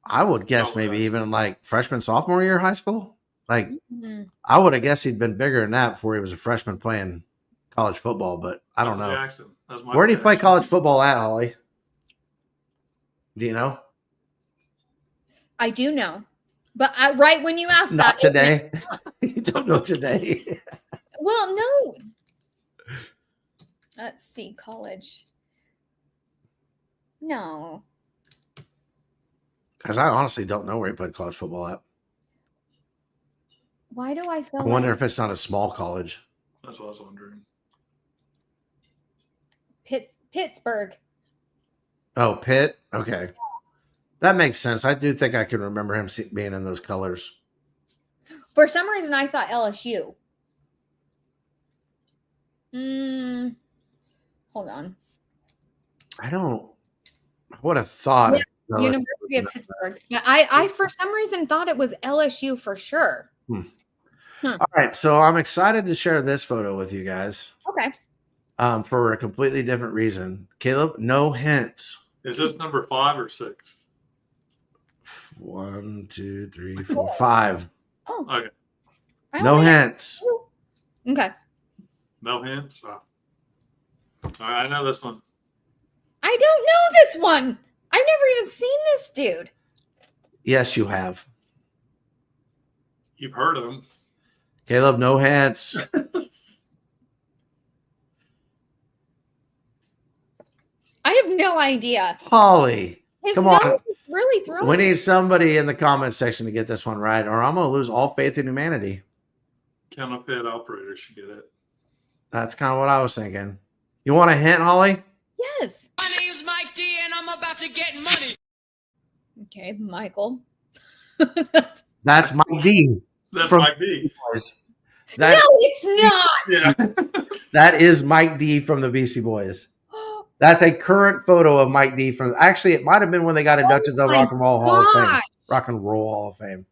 I would guess Oh, maybe gosh. even like freshman, sophomore year of high school. Like, Mhm. I would have guessed he'd been bigger than that before he was a freshman playing college football, but I don't Michael know. Jackson. That was Michael Where did he play Jackson. college football at, Holly? Do you know? I do know, but right when you asked Not that, today. You don't know today. Well, no. Let's see, college. No. Because I honestly don't know where he played college football at. Why do I feel I wonder like if it's not a small college. That's what I was wondering. Pittsburgh? Oh, Pitt? Okay. That makes sense. I do think I can remember him being in those colors. For some reason, I thought LSU. Hold on. I would have thought. Yeah, University of Pittsburgh. Yeah, I for some reason thought it was LSU for sure. All right. So I'm excited to share this photo with you guys Okay. for a completely different reason. Caleb, no hints. Is this number 5 or 6? 1, 2, 3, 4, 5. Oh, Okay. I No only- hints. Okay. No hints. All right, I know this one. I don't know this one. I've never even seen this dude. Yes, you have. You've heard of him. Caleb, no hints. I have no idea. Holly, His come nose on. is really throwing. We need somebody in the comment section to get this one right, or I'm going to lose all faith in humanity. Counterfeit operator should get it. That's kind of what I was thinking. You want a hint, Holly? Yes. My name's Mike D and I'm about to get money. Okay, Michael. That's Mike D. That's From- Mike D. That, No, it's not. Yeah. that is Mike D from the Beastie Boys. That's a current photo of Mike D from. Actually, it might have been when they got inducted to the my Rock and Roll Hall of Fame. gosh. Rock and Roll Hall of Fame.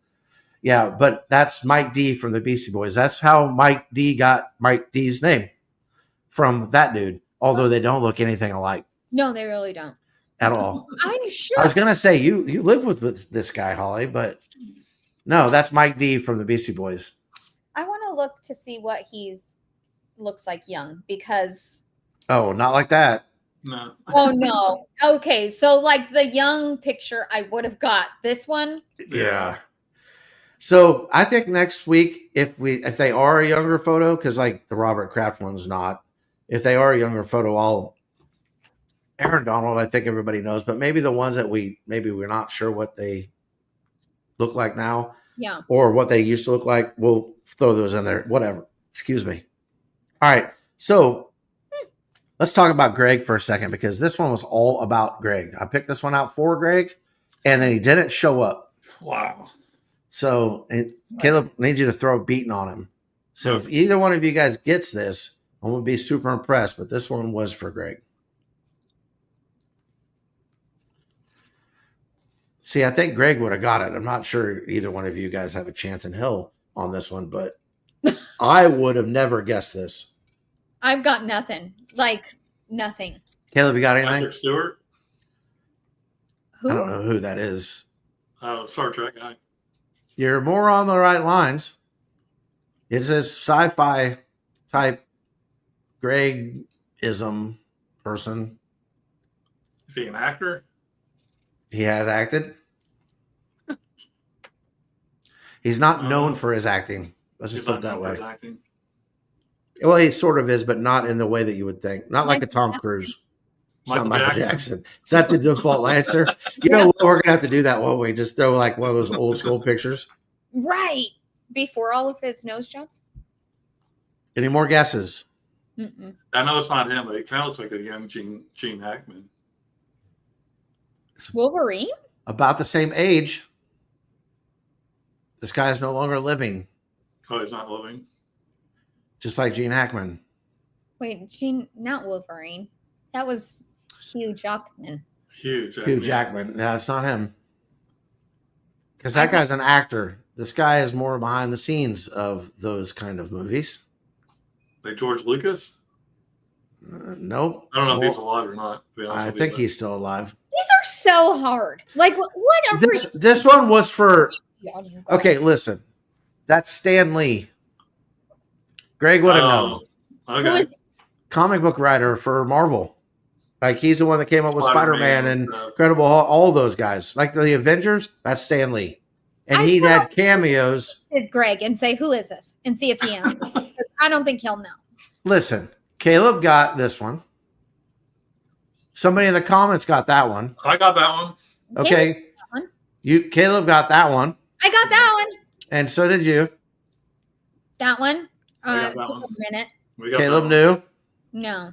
Yeah, but that's Mike D from the Beastie Boys. That's how Mike D got Mike D's name, from that dude. Although they don't look anything alike No, they really don't. at all. I'm sure. I was gonna say you live with this guy, Holly, but no, that's Mike D from the Beastie Boys. I want to look to see what he's looks like young because Oh, not like that. No. oh no. Okay, so like the young picture I would have got. This one? Yeah. So I think next week, if they are a younger photo, because like the Robert Kraft one's not, if they are a younger photo, Aaron Donald, I think everybody knows, but maybe the ones that we're not sure what they look like now, Yeah. or what they used to look like, we'll throw those in there. Whatever. Excuse me. All right. So let's talk about Greg for a second, because this one was all about Greg. I picked this one out for Greg, and then he didn't show up. Wow. So Caleb needs you to throw a beating on him. So if either one of you guys gets this, I'm going to be super impressed. But this one was for Greg. See, I think Greg would have got it. I'm not sure either one of you guys have a chance in hell on this one, but I would have never guessed this. I've got nothing. Like nothing. Caleb, you got anything? Patrick Stewart. Who? I don't know who that is. Star Trek guy. You're more on the right lines. It's a sci-fi type Greg-ism person. Is he an actor? He has acted. He's not known for his acting. Let's just He's put not it that known for way. his acting. Well, he sort of is, but not in the way that you would think. Not like a Michael Tom Jackson. Cruise. It's Michael not Michael Jackson. Jackson. Is that the default answer? You know what? We're going to have to do that, won't we? Just throw like one of those old school pictures. Right. Before all of his nose jobs? Any more guesses? Mm-mm. I know it's not him, but it kind of looks like a young Gene Hackman. Wolverine? About the same age. This guy is no longer living, Oh, he's not living. just like Gene Hackman. Wait, not Wolverine. That was Hugh Jackman. Huge. Hugh Jackman. No, it's not him. Because that guy's an actor. This guy is more behind the scenes of those kind of movies. Like George Lucas? Nope. I don't know if he's Well, alive or not. To be honest I with you, think but- he's still alive. These are so hard. Like, what are This one was for. we? Okay, listen. That's Stan Lee. Greg would have known. Who Okay. is Comic book writer for Marvel. Like, he's the one that came up with Spider-Man and stuff. Incredible Hulk, all those guys. Like the Avengers, that's Stan Lee. And I he thought- had cameos. Greg and say, who is this? And see if he answers. Because I don't think he'll know. Listen, Caleb got this one. Somebody in the comments got that one. I got that one. Okay. one. Caleb got that one. I got that one. And so did you. That one. I got that Took one. a minute. We got Caleb that one. knew. No.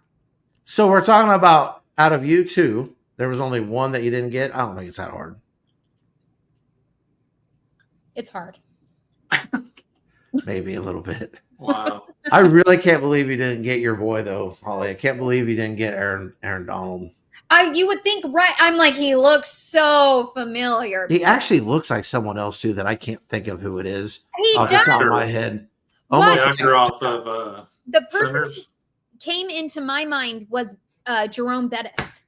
So we're talking about out of you two, there was only one that you didn't get. I don't think it's that hard. It's hard. Maybe a little bit. Wow. I really can't believe you didn't get your boy though, Holly. I can't believe you didn't get Aaron Donald. You would think, right? I'm like, he looks so familiar. He actually looks like someone else too that I can't think of who it is He off the does. top of my head. What? Almost The like, actor off of The person Sinners. came into my mind was Jerome Bettis.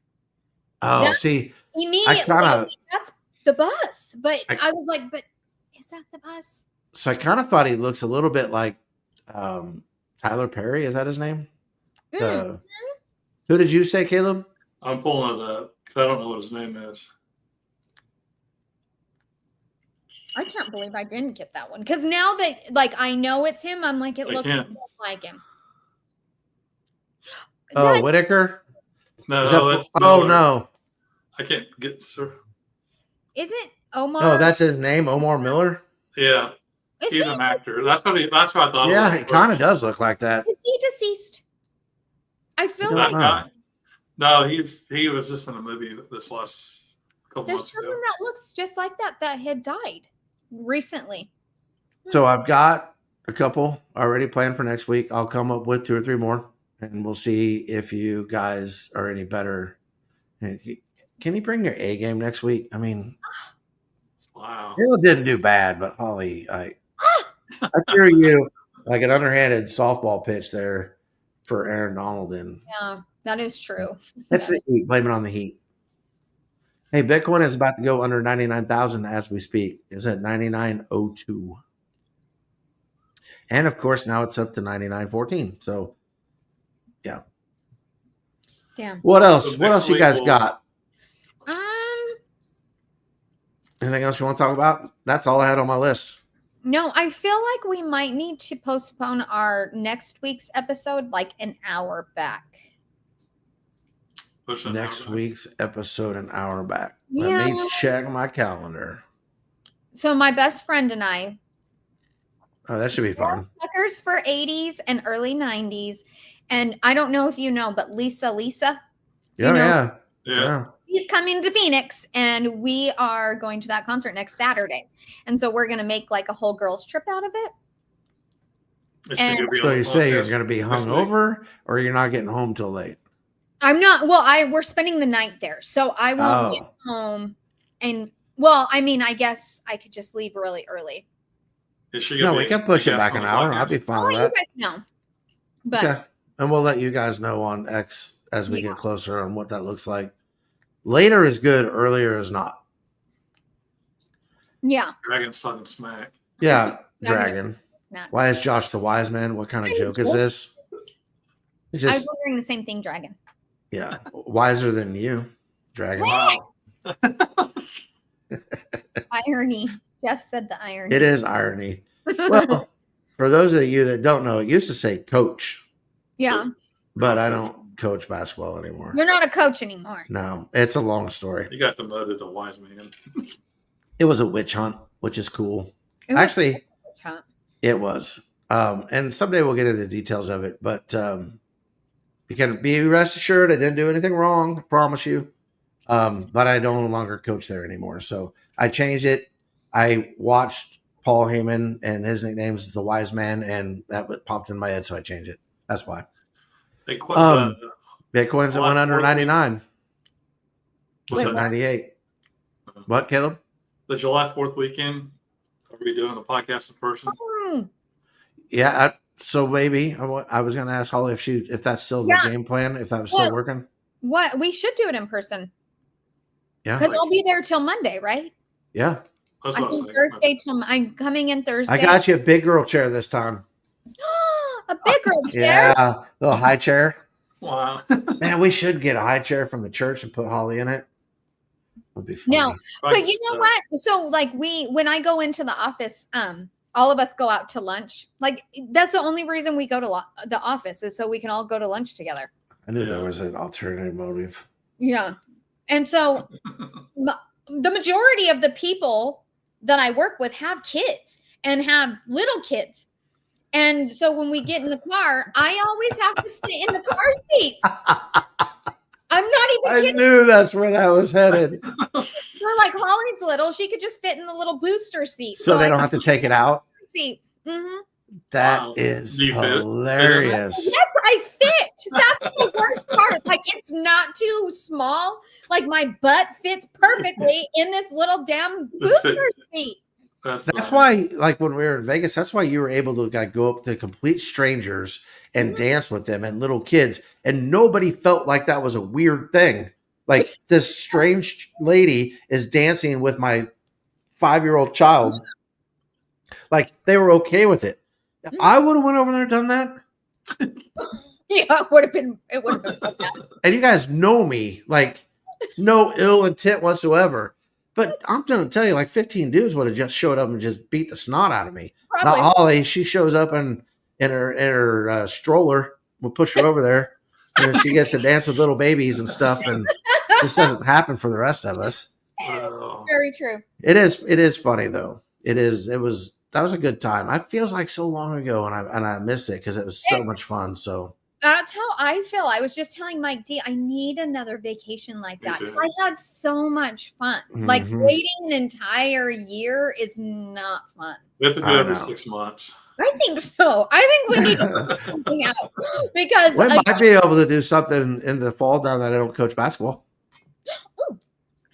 oh, that- see, Immediately, kinda- that's the bus. But I- I was like, but is that the bus? So I kind of thought he looks a little bit like Tyler Perry. Is that his name? Mm. Who did you say, Caleb? I'm pulling it up because I don't know what his name is. I can't believe I didn't get that one. Because now that like I know it's him, I'm like, it I looks can't. just like him. Oh, That- Whitaker. No, Is that that's oh Miller. no, I can't get. Sir. is it Omar? oh that's his name, Omar Miller. Yeah, is he's he, an actor. That's what I thought. Yeah, it it kind of does look like that. is he deceased? I feel don't like know. That guy. No, he was just in a movie this last couple there's months ago. someone that looks just like that had died recently. So I've got a couple already planned for next week. I'll come up with 2 or 3 more, and we'll see if you guys are any better. And can you bring your A game next week? I mean, Wow. Caleb didn't do bad, but Holly, I threw you like an underhanded softball pitch there for Aaron Donald. And Yeah, that is true. that's the heat. Blame it on the heat. Hey, Bitcoin is about to go under 99,000 as we speak. It's at 99.02. And of course, now it's up to 99.14. So, yeah. Damn. What else? So What else you next guys week got? Um, Anything else you want to talk about? That's all I had on my list. no, I feel like we might need to postpone our next week's episode like an hour back. Pushing Next out. week's episode, an hour back. Yeah. Let me check my calendar. So my best friend and I, Oh, that should be fun. suckers for 80s and early 90s. And I don't know if you know, but Lisa, Yeah, you know, yeah, Yeah. yeah. she's coming to Phoenix and we are going to that concert next Saturday. And so we're going to make like a whole girls trip out of it. Is she gonna be So on the you say you're podcast going to be next week? hungover, or you're not getting home till late? I'm not, well, we're spending the night there. So I won't get home. And well, I mean, I guess I could just leave really early. Is she gonna No, be we can push a it guest back on an the hour. podcast? I'll be fine I'll with let you that. guys know. But Okay. And we'll let you guys know on X as we Yeah. get closer on what that looks like. Later is good, earlier is not. yeah, Dragon's talking smack. Yeah, Dragon. Dragon. Matt. Why is Josh the wise man? What kind of Kind of joke is joke. this? It's I was just, wondering the same thing, Dragon. yeah, wiser than you, Dragon. Wow. Irony. Jeff said the irony. It is irony. Well, for those of you that don't know, it used to say coach, yeah. but I don't coach basketball anymore. You're not a coach anymore. No, it's a long story. You got demoted to wise man. It was a witch hunt, which is cool. It was Actually, such a witch hunt. it was. And someday we'll get into the details of it. But you can be rest assured I didn't do anything wrong. I promise you. But I no longer coach there anymore. So I changed it. I watched Paul Heyman, and his nickname's the Wise Man, and that popped in my head, so I changed it. That's why. They quit. Bitcoins that went under 99. What's Was at that? 98. What, Caleb? The July 4th weekend. Are we doing a podcast in person? Yeah. So maybe I was going to ask Holly if that's still the Yeah. game plan, if that was still Well, working. What? We should do it in person. Yeah. Because I'll be there till Monday, right? Yeah. That's I what I was think thinking. Thursday till I'm coming in Thursday. I got you a big girl chair this time. a big girl chair. Yeah. Little high chair. Wow. Man, we should get a high chair from the church and put Holly in it. Would be fun. No, but you know what? So like when I go into the office, all of us go out to lunch. Like that's the only reason we go to the office is so we can all go to lunch together. I knew there was an alternative motive. Yeah. And so the majority of the people that I work with have kids and have little kids. And so when we get in the car, I always have to sit in the car seats. I'm not even I kidding. knew that's where that was headed. We're like Holly's little. She could just fit in the little booster seat. So they don't have to take it out. seat. Mm-hmm. That Wow. is Do you fit? hilarious. Yes, I fit. That's the worst part. Like it's not too small. Like my butt fits perfectly in this little damn Just fit. booster seat. That's why, like when we were in Vegas, that's why you were able to like go up to complete strangers and dance with them and little kids, and nobody felt like that was a weird thing. Like this strange lady is dancing with my 5-year-old child. Like they were okay with it. If I would have went over there and done that, Yeah, it would have been so bad. and you guys know me, like no ill intent whatsoever. But I'm gonna tell you, like 15 dudes would have just showed up and just beat the snot out of me. Probably. Not Holly. She shows up in her stroller. We'll push her over there, and she gets to dance with little babies and stuff. And this doesn't happen for the rest of us. Very true. It is funny though. That was a good time. It feels like so long ago, and I missed it because it was so much fun. So That's how I feel. I was just telling Mike D, I need another vacation like that because I had so much fun. Like waiting an entire year is not fun. We have to do it every 6 months. I think so. I think we need to work something out because we might be able to do something in the fall now that I don't coach basketball.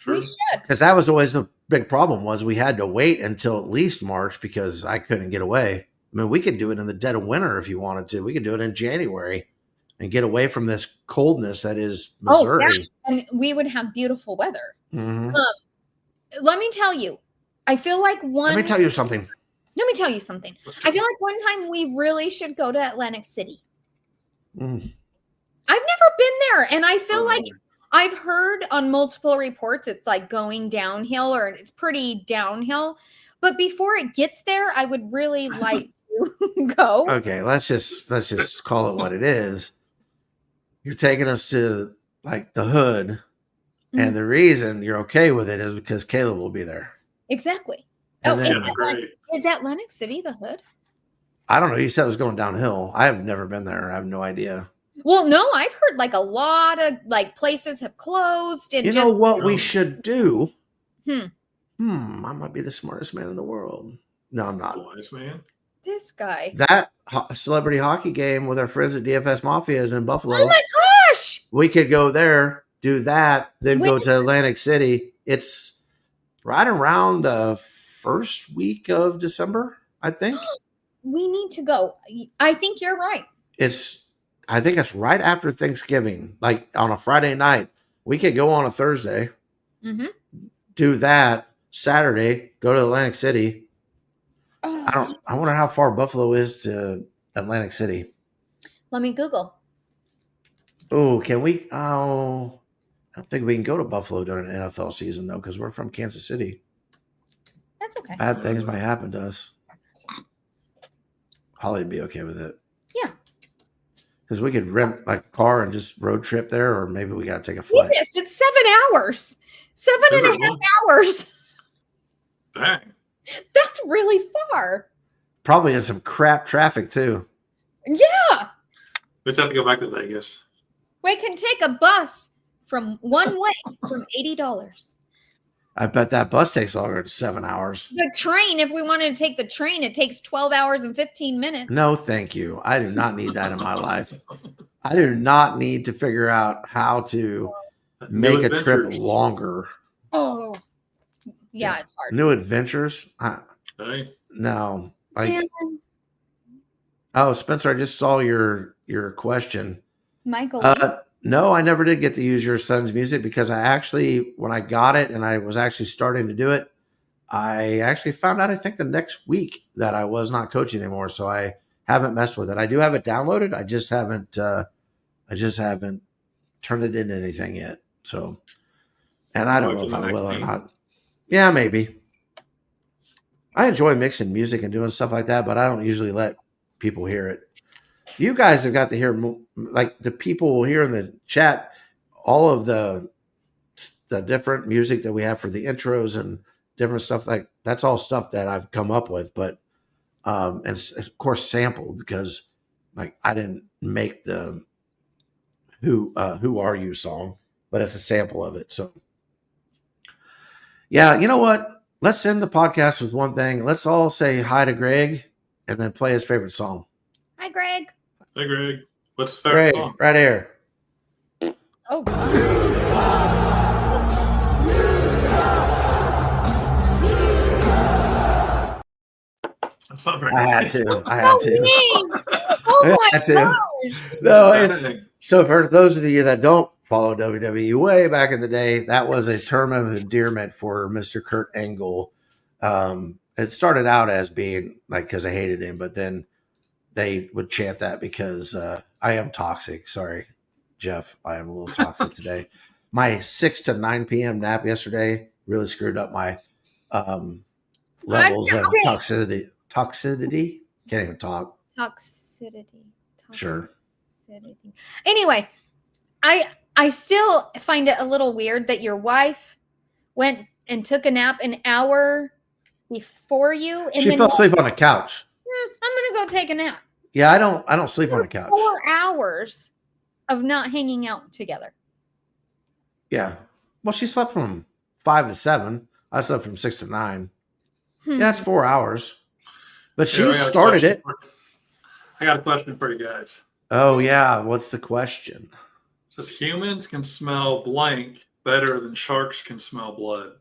We should. Because that was always the big problem was we had to wait until at least March because I couldn't get away. I mean, we could do it in the dead of winter if you wanted to. We could do it in January and get away from this coldness that is Missouri. Oh, yeah. And we would have beautiful weather. Mm-hmm. Let me tell you, I feel like Let me tell you something. Let me tell you something. I feel like one time we really should go to Atlantic City. Mm. I've never been there, and I feel like I've heard on multiple reports it's like going downhill or it's pretty downhill. But before it gets there, I would really like to go. Okay, let's just call it what it is. You're taking us to like the hood, and the reason you're okay with it is because Caleb will be there. Exactly. And Is Atlantic City the hood? I don't know. You said it was going downhill. I have never been there. I have no idea. Well, no, I've heard like a lot of like places have closed. And you know what we should do? I might be the smartest man in the world. No, I'm not. Wise man. This guy. That celebrity hockey game with our friends at DFS Mafia is in Buffalo. Oh my gosh! We could go there, do that, then go to Atlantic City. It's right around the first week of December, I think. We need to go. I think you're right. I think it's right after Thanksgiving, like on a Friday night. We could go on a Thursday, do that Saturday, go to Atlantic City. I wonder how far Buffalo is to Atlantic City. Let me Google. Oh, can we? Oh, I don't think we can go to Buffalo during the NFL season though, because we're from Kansas City. That's okay. Bad things might happen to us. Holly'd be okay with it. Yeah. Because we could rent like a car and just road trip there, or maybe we got to take a flight. Yes, it's 7 hours. 7.5 hours. Dang. That's really far. Probably in some crap traffic too. Yeah. We just have to go back to Vegas. We can take a bus from one way from $80. I bet that bus takes longer than 7 hours. The train, if we wanted to take the train, it takes 12 hours and 15 minutes. No, thank you. I do not need that in my life. I do not need to figure out how to make a trip longer. Oh, yeah, it's hard. New adventures? Hey. No. Oh, Spencer, I just saw your question. Michael. No, I never did get to use your son's music because when I got it and I was actually starting to do it, I actually found out, I think the next week that I was not coaching anymore. So I haven't messed with it. I do have it downloaded. I just haven't turned it into anything yet. So, and I don't know if I will or not. Yeah, maybe. I enjoy mixing music and doing stuff like that, but I don't usually let people hear it. You guys have got to hear, like the people here in the chat, all of the different music that we have for the intros and different stuff. Like that's all stuff that I've come up with, but and of course sampled because like I didn't make the "Who Are You" song, but it's a sample of it. So yeah, you know what? Let's end the podcast with one thing. Let's all say hi to Greg and then play his favorite song. Hi, Greg. Hey, Greg. What's the favorite Greg, song? right here. Oh, That's not very I had nice. to. Oh my I had to. gosh. No, it's so for those of you that don't follow WWE way back in the day, that was a term of endearment for Mr. Kurt Angle. It started out as being like because I hated him, but then they would chant that because I am toxic. Sorry, Jeff, I am a little toxic today. My 6 to 9 p.m. nap yesterday really screwed up my levels of toxicity. Toxicity? Can't even talk. Toxicity. Sure. Anyway, I still find it a little weird that your wife went and took a nap an hour before you, and She then fell asleep on the couch. I'm gonna go take a nap. Yeah, I don't sleep on the couch. 4 hours of not hanging out together. Yeah. Well, she slept from 5 to 7. I slept from 6 to 9. Yeah, that's 4 hours. But she started it. I got a question for you guys. Oh, yeah. What's the question? It says humans can smell blank better than sharks can smell blood.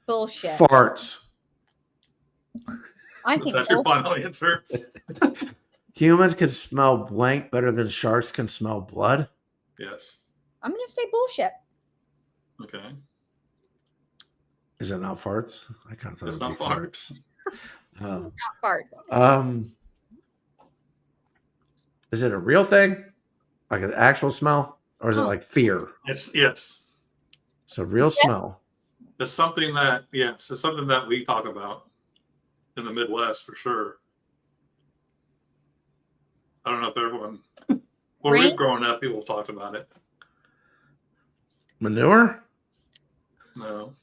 Bullshit. Farts. I Is think that your final answer? Humans can smell blank better than sharks can smell blood? Yes. I'm gonna say bullshit. Okay. Is it not farts? I kind of thought It's it would not be farts. Not farts. Is it a real thing? Like an actual smell? Or is it like fear? Yes. It's a real smell. It's something that it's something that we talk about in the Midwest for sure. I don't know if everyone when Rain? we've grown up, people talked about it. Manure? No.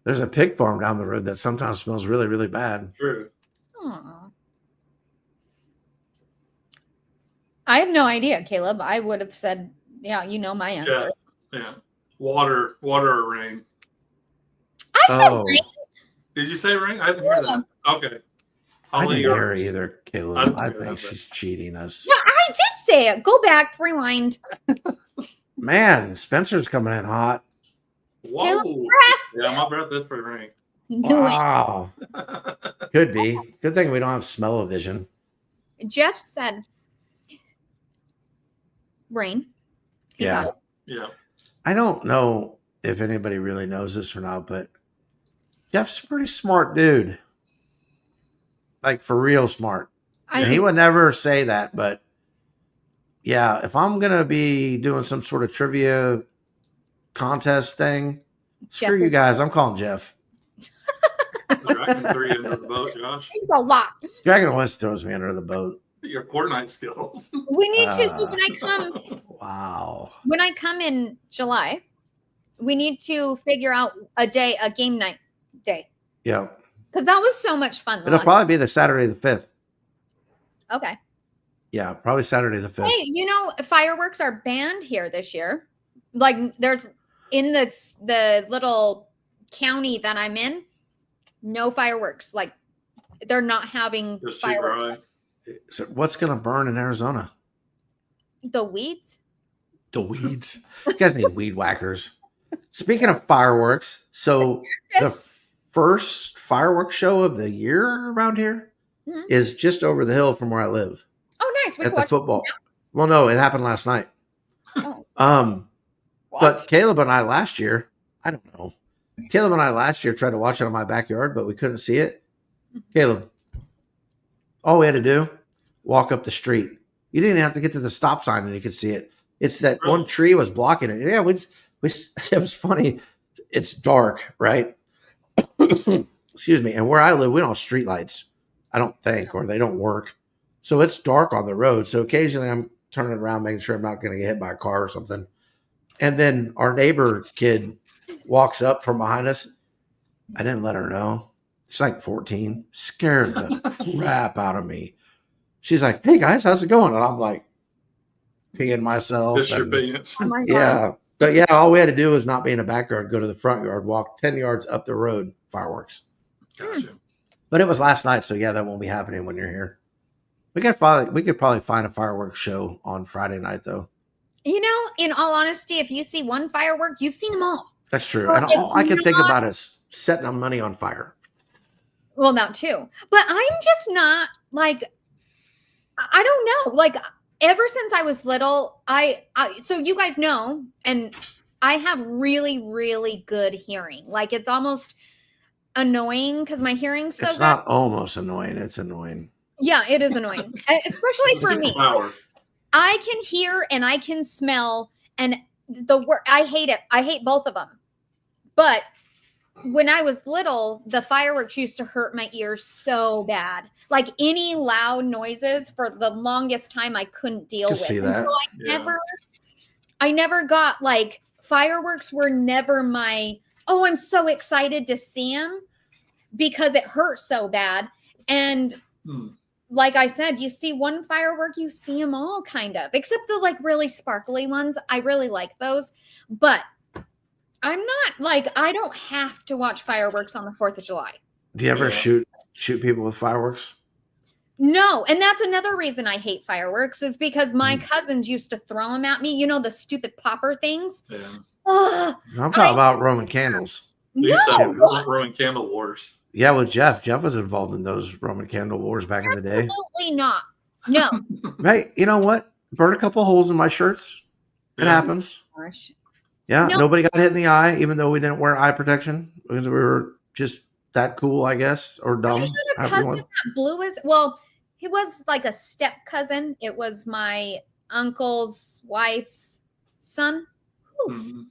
There's a pig farm down the road that sometimes smells really, really bad. True. Aw. I have no idea, Caleb. I would have said, yeah, you know my answer. Yeah. Water or rain. I said Oh, rain. Did you say rain? I didn't hear that. Okay. I didn't Holly, hear her either, I Caleb. didn't I hear think that. she's cheating us. Yeah, I did say it. Go back, rewind. Man, Spencer's coming in hot. Whoa. Yeah, my breath is pretty rain. Wow. Could be. Good thing we don't have smell-o-vision. Jeff said rain. He Yeah. got it. Yeah. I don't know if anybody really knows this or not, but Jeff's a pretty smart dude. Like, for real smart. And he would never say that, but yeah, if I'm going to be doing some sort of trivia contest thing, screw you guys. I'm calling Jeff. Dragon 3 under the boat, Josh. Thanks a lot. Dragon West throws me under the boat. Your Fortnite skills. We need to. So Wow. when I come in July, we need to figure out a game night day, Yeah. because that was so much fun. It'll probably be the Saturday the 5th. Okay. Yeah, probably Saturday the 5th. Hey, fireworks are banned here this year. Like, there's in the little county that I'm in, no fireworks. Like, they're not having Just too fireworks. dry. So what's going to burn in Arizona? The weeds. The weeds. You guys need weed whackers. Speaking of fireworks, so the first fireworks show of the year around here Mhm. is just over the hill from where I live Oh, nice. We at can the watch football. Well, no, it happened last night. Oh, But Caleb and I last year, I don't know. Caleb and I last year tried to watch it in my backyard, but we couldn't see it. Caleb, all we had to do, walk up the street. You didn't even have to get to the stop sign and you could see it. It's that one tree was blocking it. Yeah, it was funny. It's dark, right? Excuse me. And where I live, we don't have street lights, I don't think, or they don't work. So it's dark on the road. So occasionally I'm turning around, making sure I'm not going to get hit by a car or something. And then our neighbor kid walks up from behind us. I didn't let her know. She's like 14. Scared the crap out of me. She's like, "Hey guys, how's it going?" And I'm like, peeing myself. Just your pants. oh my God. Yeah. But yeah, all we had to do was not be in the backyard, go to the front yard, walk 10 yards up the road, fireworks. Gotcha. But it was last night, so yeah, that won't be happening when you're here. We could probably find a fireworks show on Friday night, though. In all honesty, if you see one firework, you've seen them all. That's true. Well, And all I can think not- about is setting our money on fire. Well, that too. But I'm just not like, I don't know. Like, ever since I was little, I so you guys know, and I have really, really good hearing. Like it's almost annoying because my hearing's so It's good. not almost annoying. It's annoying. Yeah, it is annoying, especially It's a for me. superpower. I can hear and I can smell, and the word I hate it. I hate both of them. But when I was little, the fireworks used to hurt my ears so bad. Like any loud noises for the longest time, I couldn't deal Can with. see And that. so Yeah. I never got like fireworks were never my, oh, I'm so excited to see them because it hurts so bad. And like I said, you see one firework, you see them all kind of, except the like really sparkly ones. I really like those, but I'm not like, I don't have to watch fireworks on the 4th of July. Do you ever Yeah. shoot people with fireworks? No. And that's another reason I hate fireworks is because my cousins used to throw them at me. You know, the stupid popper things. Yeah. Ugh, I'm talking about Roman candles. They used to have no, Roman candle wars. Yeah, with Jeff. Jeff was involved in those Roman candle wars back in the day. absolutely not. No. Hey, you know what? Burn a couple holes in my shirts. It Yeah. happens. Gosh. Yeah, No. nobody got hit in the eye, even though we didn't wear eye protection because we were just that cool, I guess, or I dumb. had a however you cousin want. that blew his, well, he was like a step cousin. It was my uncle's wife's son. Whew. Mhm.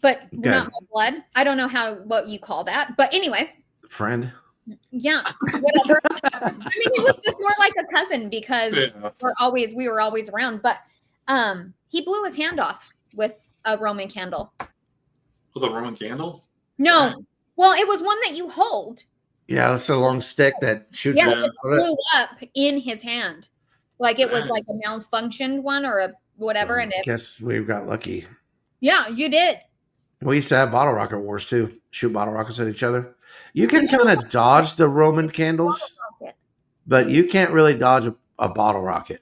But Okay. not my blood. I don't know what you call that. But anyway, Friend. yeah, whatever. I mean, he was just more like a cousin because Yeah. we were always around. But he blew his hand off with a Roman candle. With a Roman candle? No, Dang. well, it was one that you hold. Yeah, it's a long stick that shoots. Yeah, Yeah. it just blew up in his hand, like it was like a malfunctioned one or a whatever. And it, Guess we got lucky. yeah, you did. We used to have bottle rocket wars too. Shoot bottle rockets at each other. You can kind of dodge the Roman candles, rocket. but you can't really dodge a bottle rocket.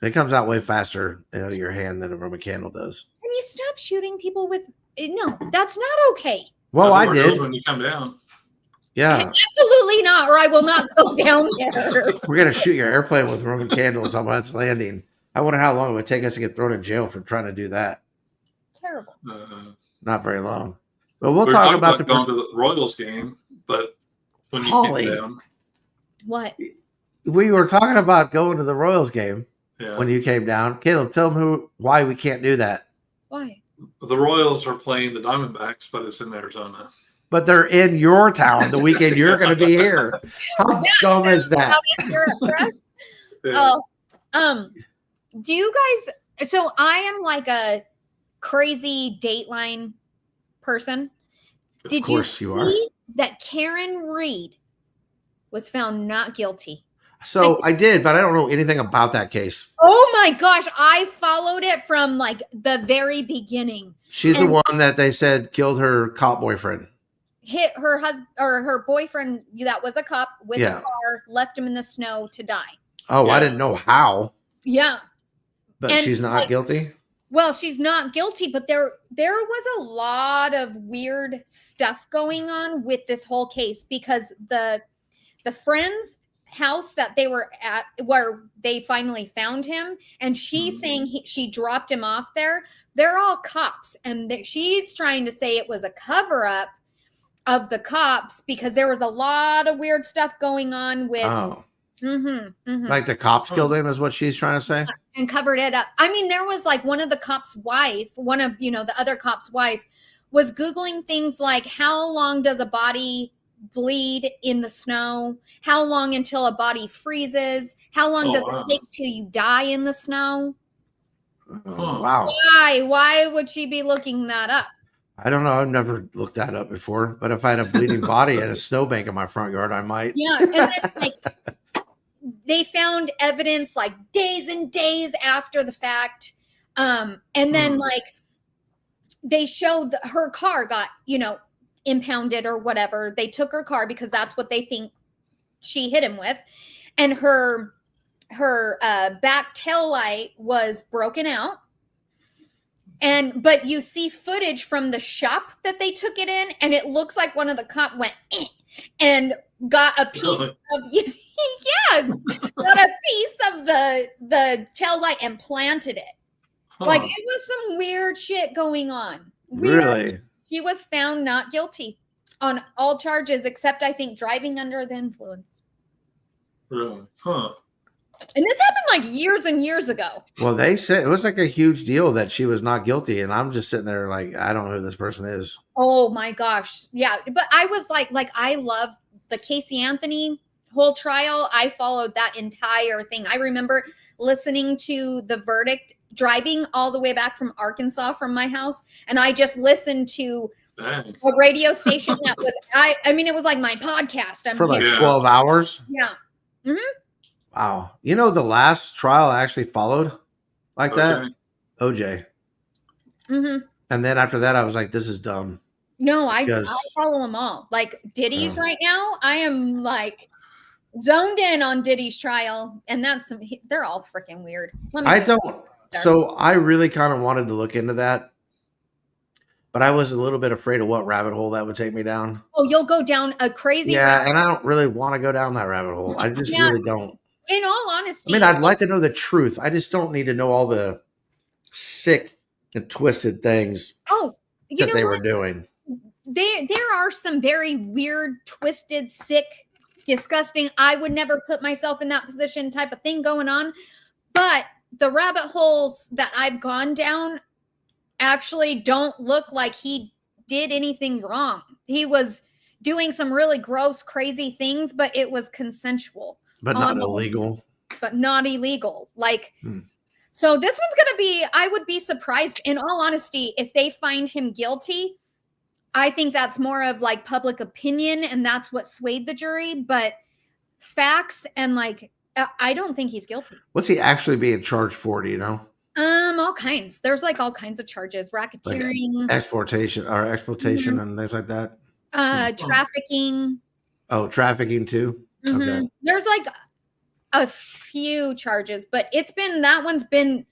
It comes out way faster out of your hand than a Roman candle does. Can you stop shooting people with? No, that's not okay. Well, That's I what it does did. when you come down. Yeah, Absolutely not, or I will not go down there. we're gonna shoot your airplane with Roman candles on its landing. I wonder how long it would take us to get thrown in jail for trying to do that. Terrible. Not very long. But we'll We were talk talking about the. going to the Royals game, but when you Holly. came down, What? We were talking about going to the Royals game yeah, when you came down. Caleb, tell them why we can't do that. Why? the Royals are playing the Diamondbacks, but it's in Arizona. But they're in your town the weekend you're going to be here. How dumb is that? How accurate for us? Yeah. Oh, do you guys? So I am like a crazy Dateline person. Of Did course you are. see that Karen Reed was found not guilty? So I did, but I don't know anything about that case. Oh my gosh, I followed it from like the very beginning. She's the And- one that they said killed her cop boyfriend. Hit her husband or her boyfriend that was a cop with Yeah. a car, left him in the snow to die. Oh, I Yeah. didn't know how, Yeah. but And, she's not like, guilty. Well, she's not guilty, but there was a lot of weird stuff going on with this whole case because the friend's house that they were at where they finally found him, and she's saying she dropped him off there. They're all cops, and she's trying to say it was a cover up of the cops because there was a lot of weird stuff going on with Oh, mhm. like the cops killed him is what she's trying to say. and covered it up. I mean, there was like one of the cops' wife, one of, the other cop's wife was Googling things like how long does a body bleed in the snow? How long until a body freezes? How long Oh, does wow. it take till you die in the snow? Oh, wow. Why would she be looking that up? I don't know. I've never looked that up before, but if I had a bleeding body at a snowbank in my front yard, I might. Yeah, and then like they found evidence like days and days after the fact. And then like they showed her car got, impounded or whatever. They took her car because that's what they think she hit him with. And her back tail light was broken out. But you see footage from the shop that they took it in, and it looks like one of the cop went, "Eh," and got a piece of yes, got a piece of the tail light and planted it. Like it was some weird shit going on. Weird. Really? She was found not guilty on all charges except I think driving under the influence. Really? Huh. And this happened like years and years ago. Well, they said it was like a huge deal that she was not guilty, and I'm just sitting there like, I don't know who this person is. Oh my gosh. Yeah. But I was like I love the Casey Anthony whole trial. I followed that entire thing. I remember listening to the verdict, driving all the way back from Arkansas from my house. And I just listened to Dang. a radio station that was, I mean, it was like my podcast. For like Yeah. 12 hours? Yeah. Wow. You know, the last trial I actually followed like that? Okay. OJ. Mm-hmm. And then after that, I was like, this is dumb. No, I Because- follow them all. Like Diddy's Yeah. right now, I am like zoned in on Diddy's trial. And they're all freaking weird. Let me I tell don't. So I really kind of wanted to look into that, but I was a little bit afraid of what rabbit hole that would take me down. Oh, you'll go down a crazy Yeah, and I don't really want to go down that rabbit hole. I just Yeah. really don't. In all honesty, I mean, I'd like to know the truth. I just don't need to know all the sick and twisted things oh, you that know they what? were doing. There are some very weird, twisted, sick, disgusting. I would never put myself in that position type of thing going on. But the rabbit holes that I've gone down actually don't look like he did anything wrong. He was doing some really gross, crazy things, but it was consensual. But not illegal. But not illegal. Like, Hmm. so this one's going to be, I would be surprised, in all honesty, if they find him guilty. I think that's more of like public opinion, and that's what swayed the jury. But facts and like, I don't think he's guilty. What's he actually being charged for? Do you know? All kinds. There's like all kinds of charges: racketeering, Exploitation Mm-hmm. and things like that. trafficking. Oh, trafficking too. Mhm. Okay. There's like a few charges, but that one's been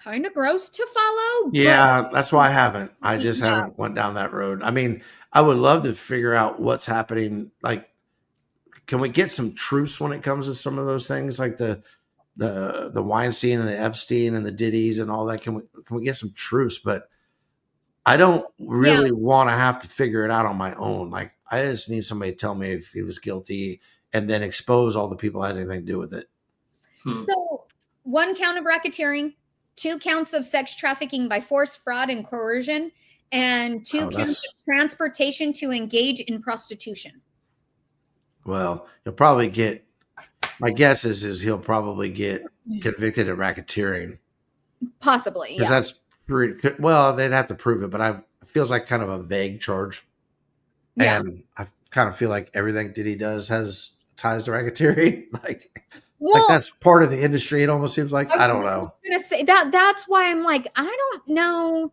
kind of gross to follow. but- Yeah, that's why I haven't. I just Yeah. haven't went down that road. I mean, I would love to figure out what's happening. Like, can we get some truths when it comes to some of those things, like the Weinstein and the Epstein and the Diddy's and all that? Can we get some truths? But I don't really want to have to figure it out on my own. Like, I just need somebody to tell me if he was guilty and then expose all the people that had anything to do with it. So 1 count of racketeering, 2 counts of sex trafficking by force, fraud, and coercion, and 2 counts that's- of transportation to engage in prostitution. Well, he'll probably get. My guess is he'll probably get convicted of racketeering. Possibly, Because yeah. that's pretty well, they'd have to prove it, but it feels like kind of a vague charge. Yeah. And I kind of feel like everything Diddy does has ties to racketeering. like Well, that's part of the industry, it almost seems like. I don't was know. gonna say that's why I'm like, I don't know.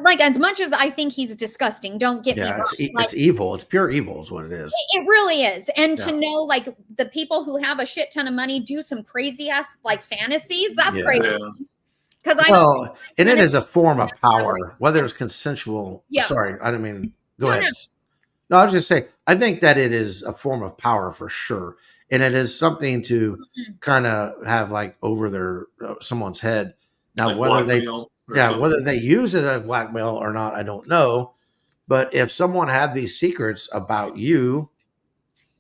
Like, as much as I think he's disgusting, don't get me Yeah, wrong. Like, it's evil. It's pure evil is what it is. it really is. And to Yeah. know like the people who have a shit ton of money do some crazy ass like fantasies, that's Yeah. crazy. Yeah. Because I know Well, and it is a form of power, whether it's consensual. Yeah. Sorry, I didn't mean. Go No, ahead. no. No, I was just saying. I think that it is a form of power for sure, and it is something to kind of have like over their someone's head. Now, Like whether they, blackmail or yeah, something. whether they use it as blackmail or not, I don't know. But if someone had these secrets about you,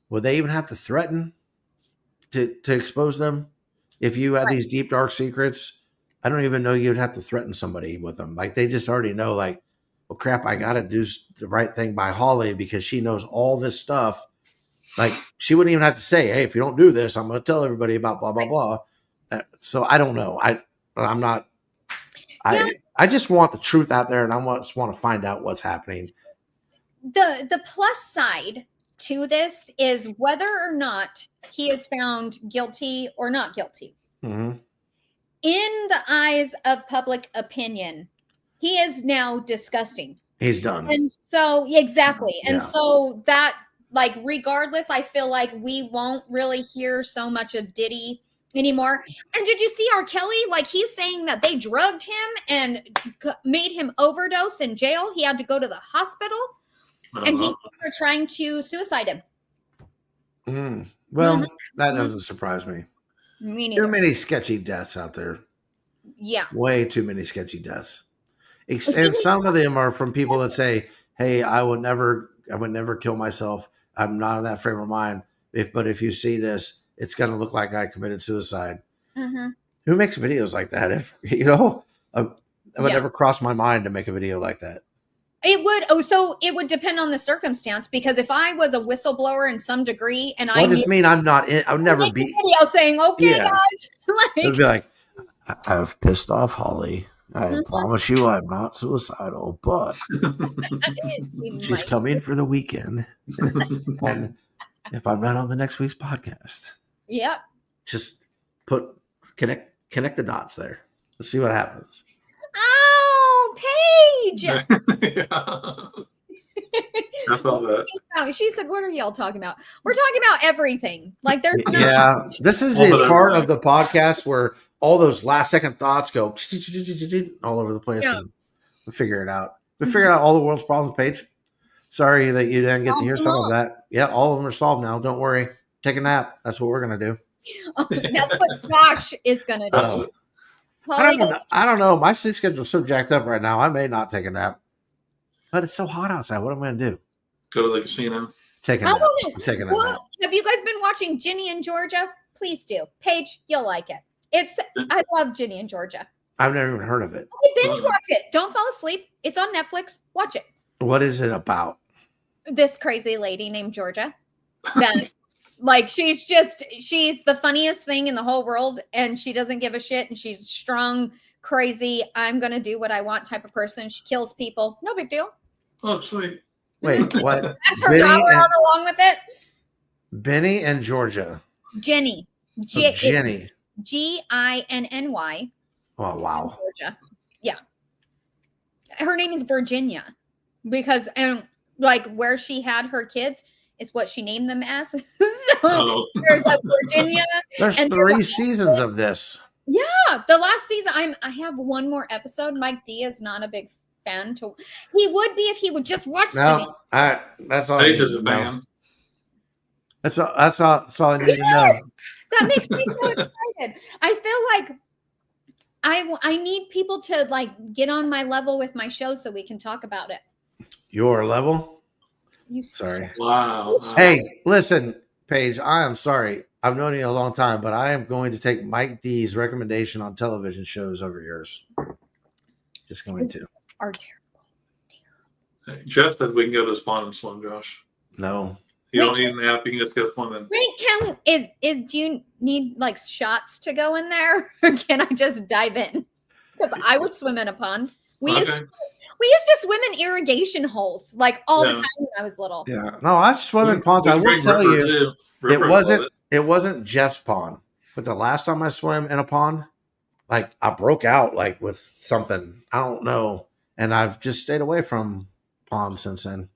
would they even have to threaten to expose them? If you had Right. these deep dark secrets, I don't even know you'd have to threaten somebody with them. Like they just already know, like, well, crap, I got to do the right thing by Holly because she knows all this stuff. Like she wouldn't even have to say, "Hey, if you don't do this, I'm going to tell everybody about blah blah blah." So I don't know. I'm not. Yeah. I just want the truth out there, and just want to find out what's happening. the plus side to this is whether or not he is found guilty or not guilty. hmm In the eyes of public opinion, he is now disgusting. He's done. And so, exactly. And Yeah. so that, like, regardless, I feel like we won't really hear so much of Diddy anymore. And did you see R. Kelly? Like, he's saying that they drugged him and made him overdose in jail. He had to go to the hospital. and he's trying to suicide him. Well, that doesn't surprise me. Me Too neither. many sketchy deaths out there. Yeah. Way too many sketchy deaths. And some of them are from people that say, "Hey, I would never kill myself. I'm not in that frame of mind. But if you see this, it's going to look like I committed suicide." Mm-hmm. Who makes videos like that? If it would never cross my mind to make a video like that. It would. Oh, so it would depend on the circumstance, because if I was a whistleblower in some degree, and I just mean I'm not. I would never be video saying, "Okay, guys," it would be like, "I've pissed off Holly. I promise you, I'm not suicidal, but she's coming for the weekend, and if I'm not on the next week's podcast, yep, just connect the dots there. Let's see what happens." Oh, Paige! Yeah. I felt that. She said, "What are y'all talking about? We're talking about everything. Like there's this is the part of the podcast where all those last second thoughts go all over the place, and we figure it out. We figured out all the world's problems, Paige. Sorry that you didn't get to hear some of that. Yeah, all of them are solved now. Don't worry. Take a nap. That's what we're gonna do. That's what Josh is gonna do. I don't know. My sleep schedule's so jacked up right now. I may not take a nap, but it's so hot outside. What am I gonna do? Go to the casino. Take a nap. I'm taking a nap. Have you guys been watching Ginny and Georgia? Please do. Paige, you'll like it. I love Ginny and Georgia. I've never even heard of it. Binge watch it. Don't fall asleep. It's on Netflix. Watch it. What is it about? This crazy lady named Georgia. That like she's the funniest thing in the whole world, and she doesn't give a shit, and she's strong, crazy, I'm gonna do what I want type of person. She kills people. No big deal. Oh, sweet. Wait, what? That's her power along with it. Benny and Georgia. Jenny. Jenny. Ginny. Oh, wow. Georgia. Yeah. Her name is Virginia because, and like where she had her kids is what she named them as. So there's like Virginia. There's 3 seasons of this. Yeah. The last season, I have one more episode. Mike D is not a big fan. He would be if he would just watch it. No, that's all. Paige is a fan. That's all I need to know. That makes me so excited. I feel like I need people to like get on my level with my show so we can talk about it. Your level? Sorry. Wow. Hey, listen, Paige, I am sorry. I've known you a long time, but I am going to take Mike D's recommendation on television shows over yours. Just going to. Are terrible. Jeff said we can go to Spawn and Swim, Josh. No. You don't need an app. You can just go swimming. Wait, do you need like shots to go in there, or can I just dive in? Because I would swim in a pond. We used to swim in irrigation holes like all the time when I was little. Yeah, no, I swim in ponds. I will tell you, it wasn't Jeff's pond, but the last time I swam in a pond, like I broke out like with something. I don't know, and I've just stayed away from ponds since then.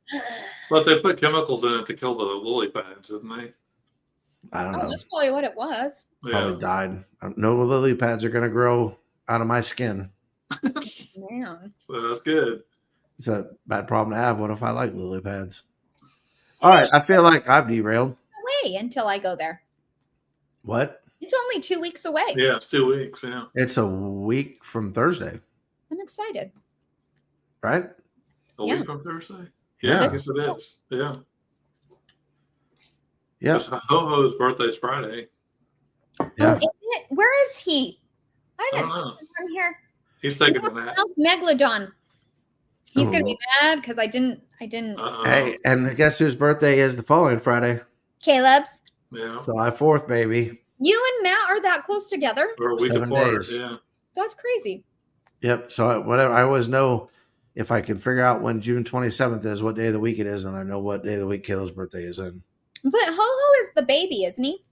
But they put chemicals in it to kill the lily pads, didn't they? I don't know. That's probably what it was. Probably died. No lily pads are going to grow out of my skin. Man. Well, that's good. It's a bad problem to have. What if I like lily pads? All right. I feel like I've derailed. Wait until I go there. What? It's only 2 weeks away. Yeah, it's 2 weeks. Yeah. It's a week from Thursday. I'm excited. Right? A week from Thursday? Yeah, I guess it is. Yeah. Yeah. Ho-Ho's birthday's Friday. Yeah. Oh, is it? Where is he? I didn't see know. him on here. He's taking a nap. How's Megalodon? He's gonna be mad because I didn't. Hey, and guess whose birthday is the following Friday? Caleb's. Yeah. July 4th, baby. You and Matt are that close together? Or a week 7 apart. days. Yeah. That's crazy. Yep. So whatever, I always know if I can figure out when June 27th is, what day of the week it is, and I know what day of the week Caleb's birthday is in. But Ho-Ho is the baby, isn't he?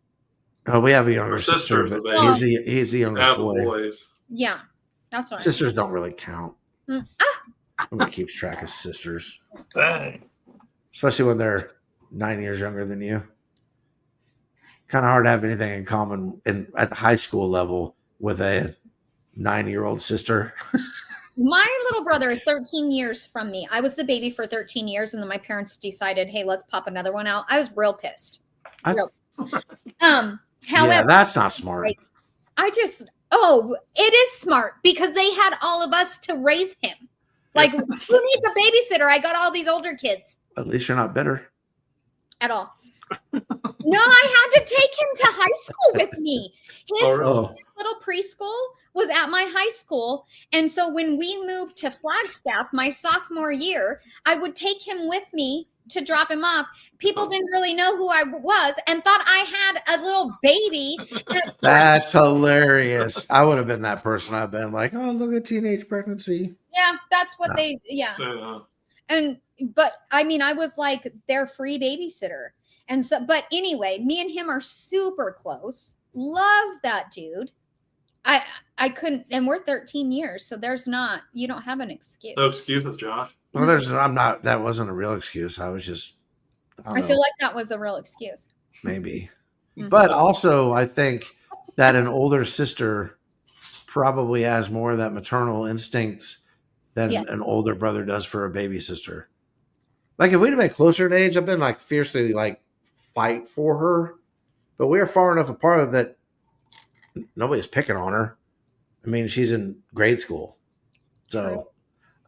Oh, we have a younger sister, sister's but the baby. he's the youngest boy. Boys. Yeah, that's what. Sisters don't really count. Ah, Nobody keeps track of sisters, Dang. especially when they're 9 years younger than you. Kind of hard to have anything in common at the high school level with a 9-year-old sister. My little brother is 13 years from me. I was the baby for 13 years, and then my parents decided, hey, let's pop another one out. I was real pissed. However, Yeah, that's not smart. it is smart because they had all of us to raise him. Like, who needs a babysitter? I got all these older kids. At least you're not bitter. At all. No, I had to take him to high school with me. His little preschool was at my high school. And so when we moved to Flagstaff, my sophomore year, I would take him with me to drop him off. People didn't really know who I was and thought I had a little baby. That's hilarious. I would have been that person. I've been like, oh, look at teenage pregnancy. Yeah, that's what but I mean, I was like their free babysitter. And so, but anyway, me and him are super close. Love that dude. I couldn't, and we're 13 years, so you don't have an excuse. No excuses, Josh. Well, that wasn't a real excuse. I was just, I feel like that was a real excuse. Maybe. Mm-hmm. But also, I think that an older sister probably has more of that maternal instincts than an older brother does for a baby sister. Like, if we'd have been closer in age, I've been like fiercely like fight for her, but we are far enough apart that nobody's picking on her. I mean, she's in grade school. So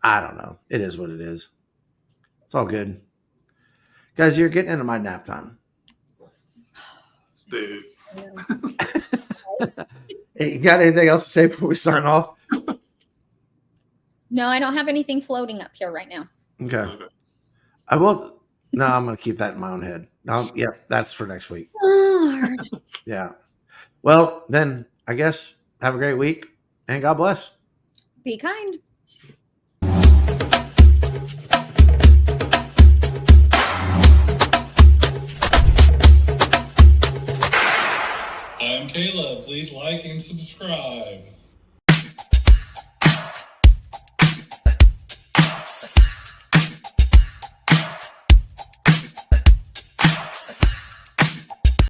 I don't know. It is what it is. It's all good. Guys, you're getting into my nap time. Dude. Hey, you got anything else to say before we sign off? No, I don't have anything floating up here right now. Okay. I will. No, I'm going to keep that in my own head. Yeah, that's for next week. Lord. Yeah. Well, then I guess have a great week and God bless. Be kind. I'm Caleb. Please like and subscribe.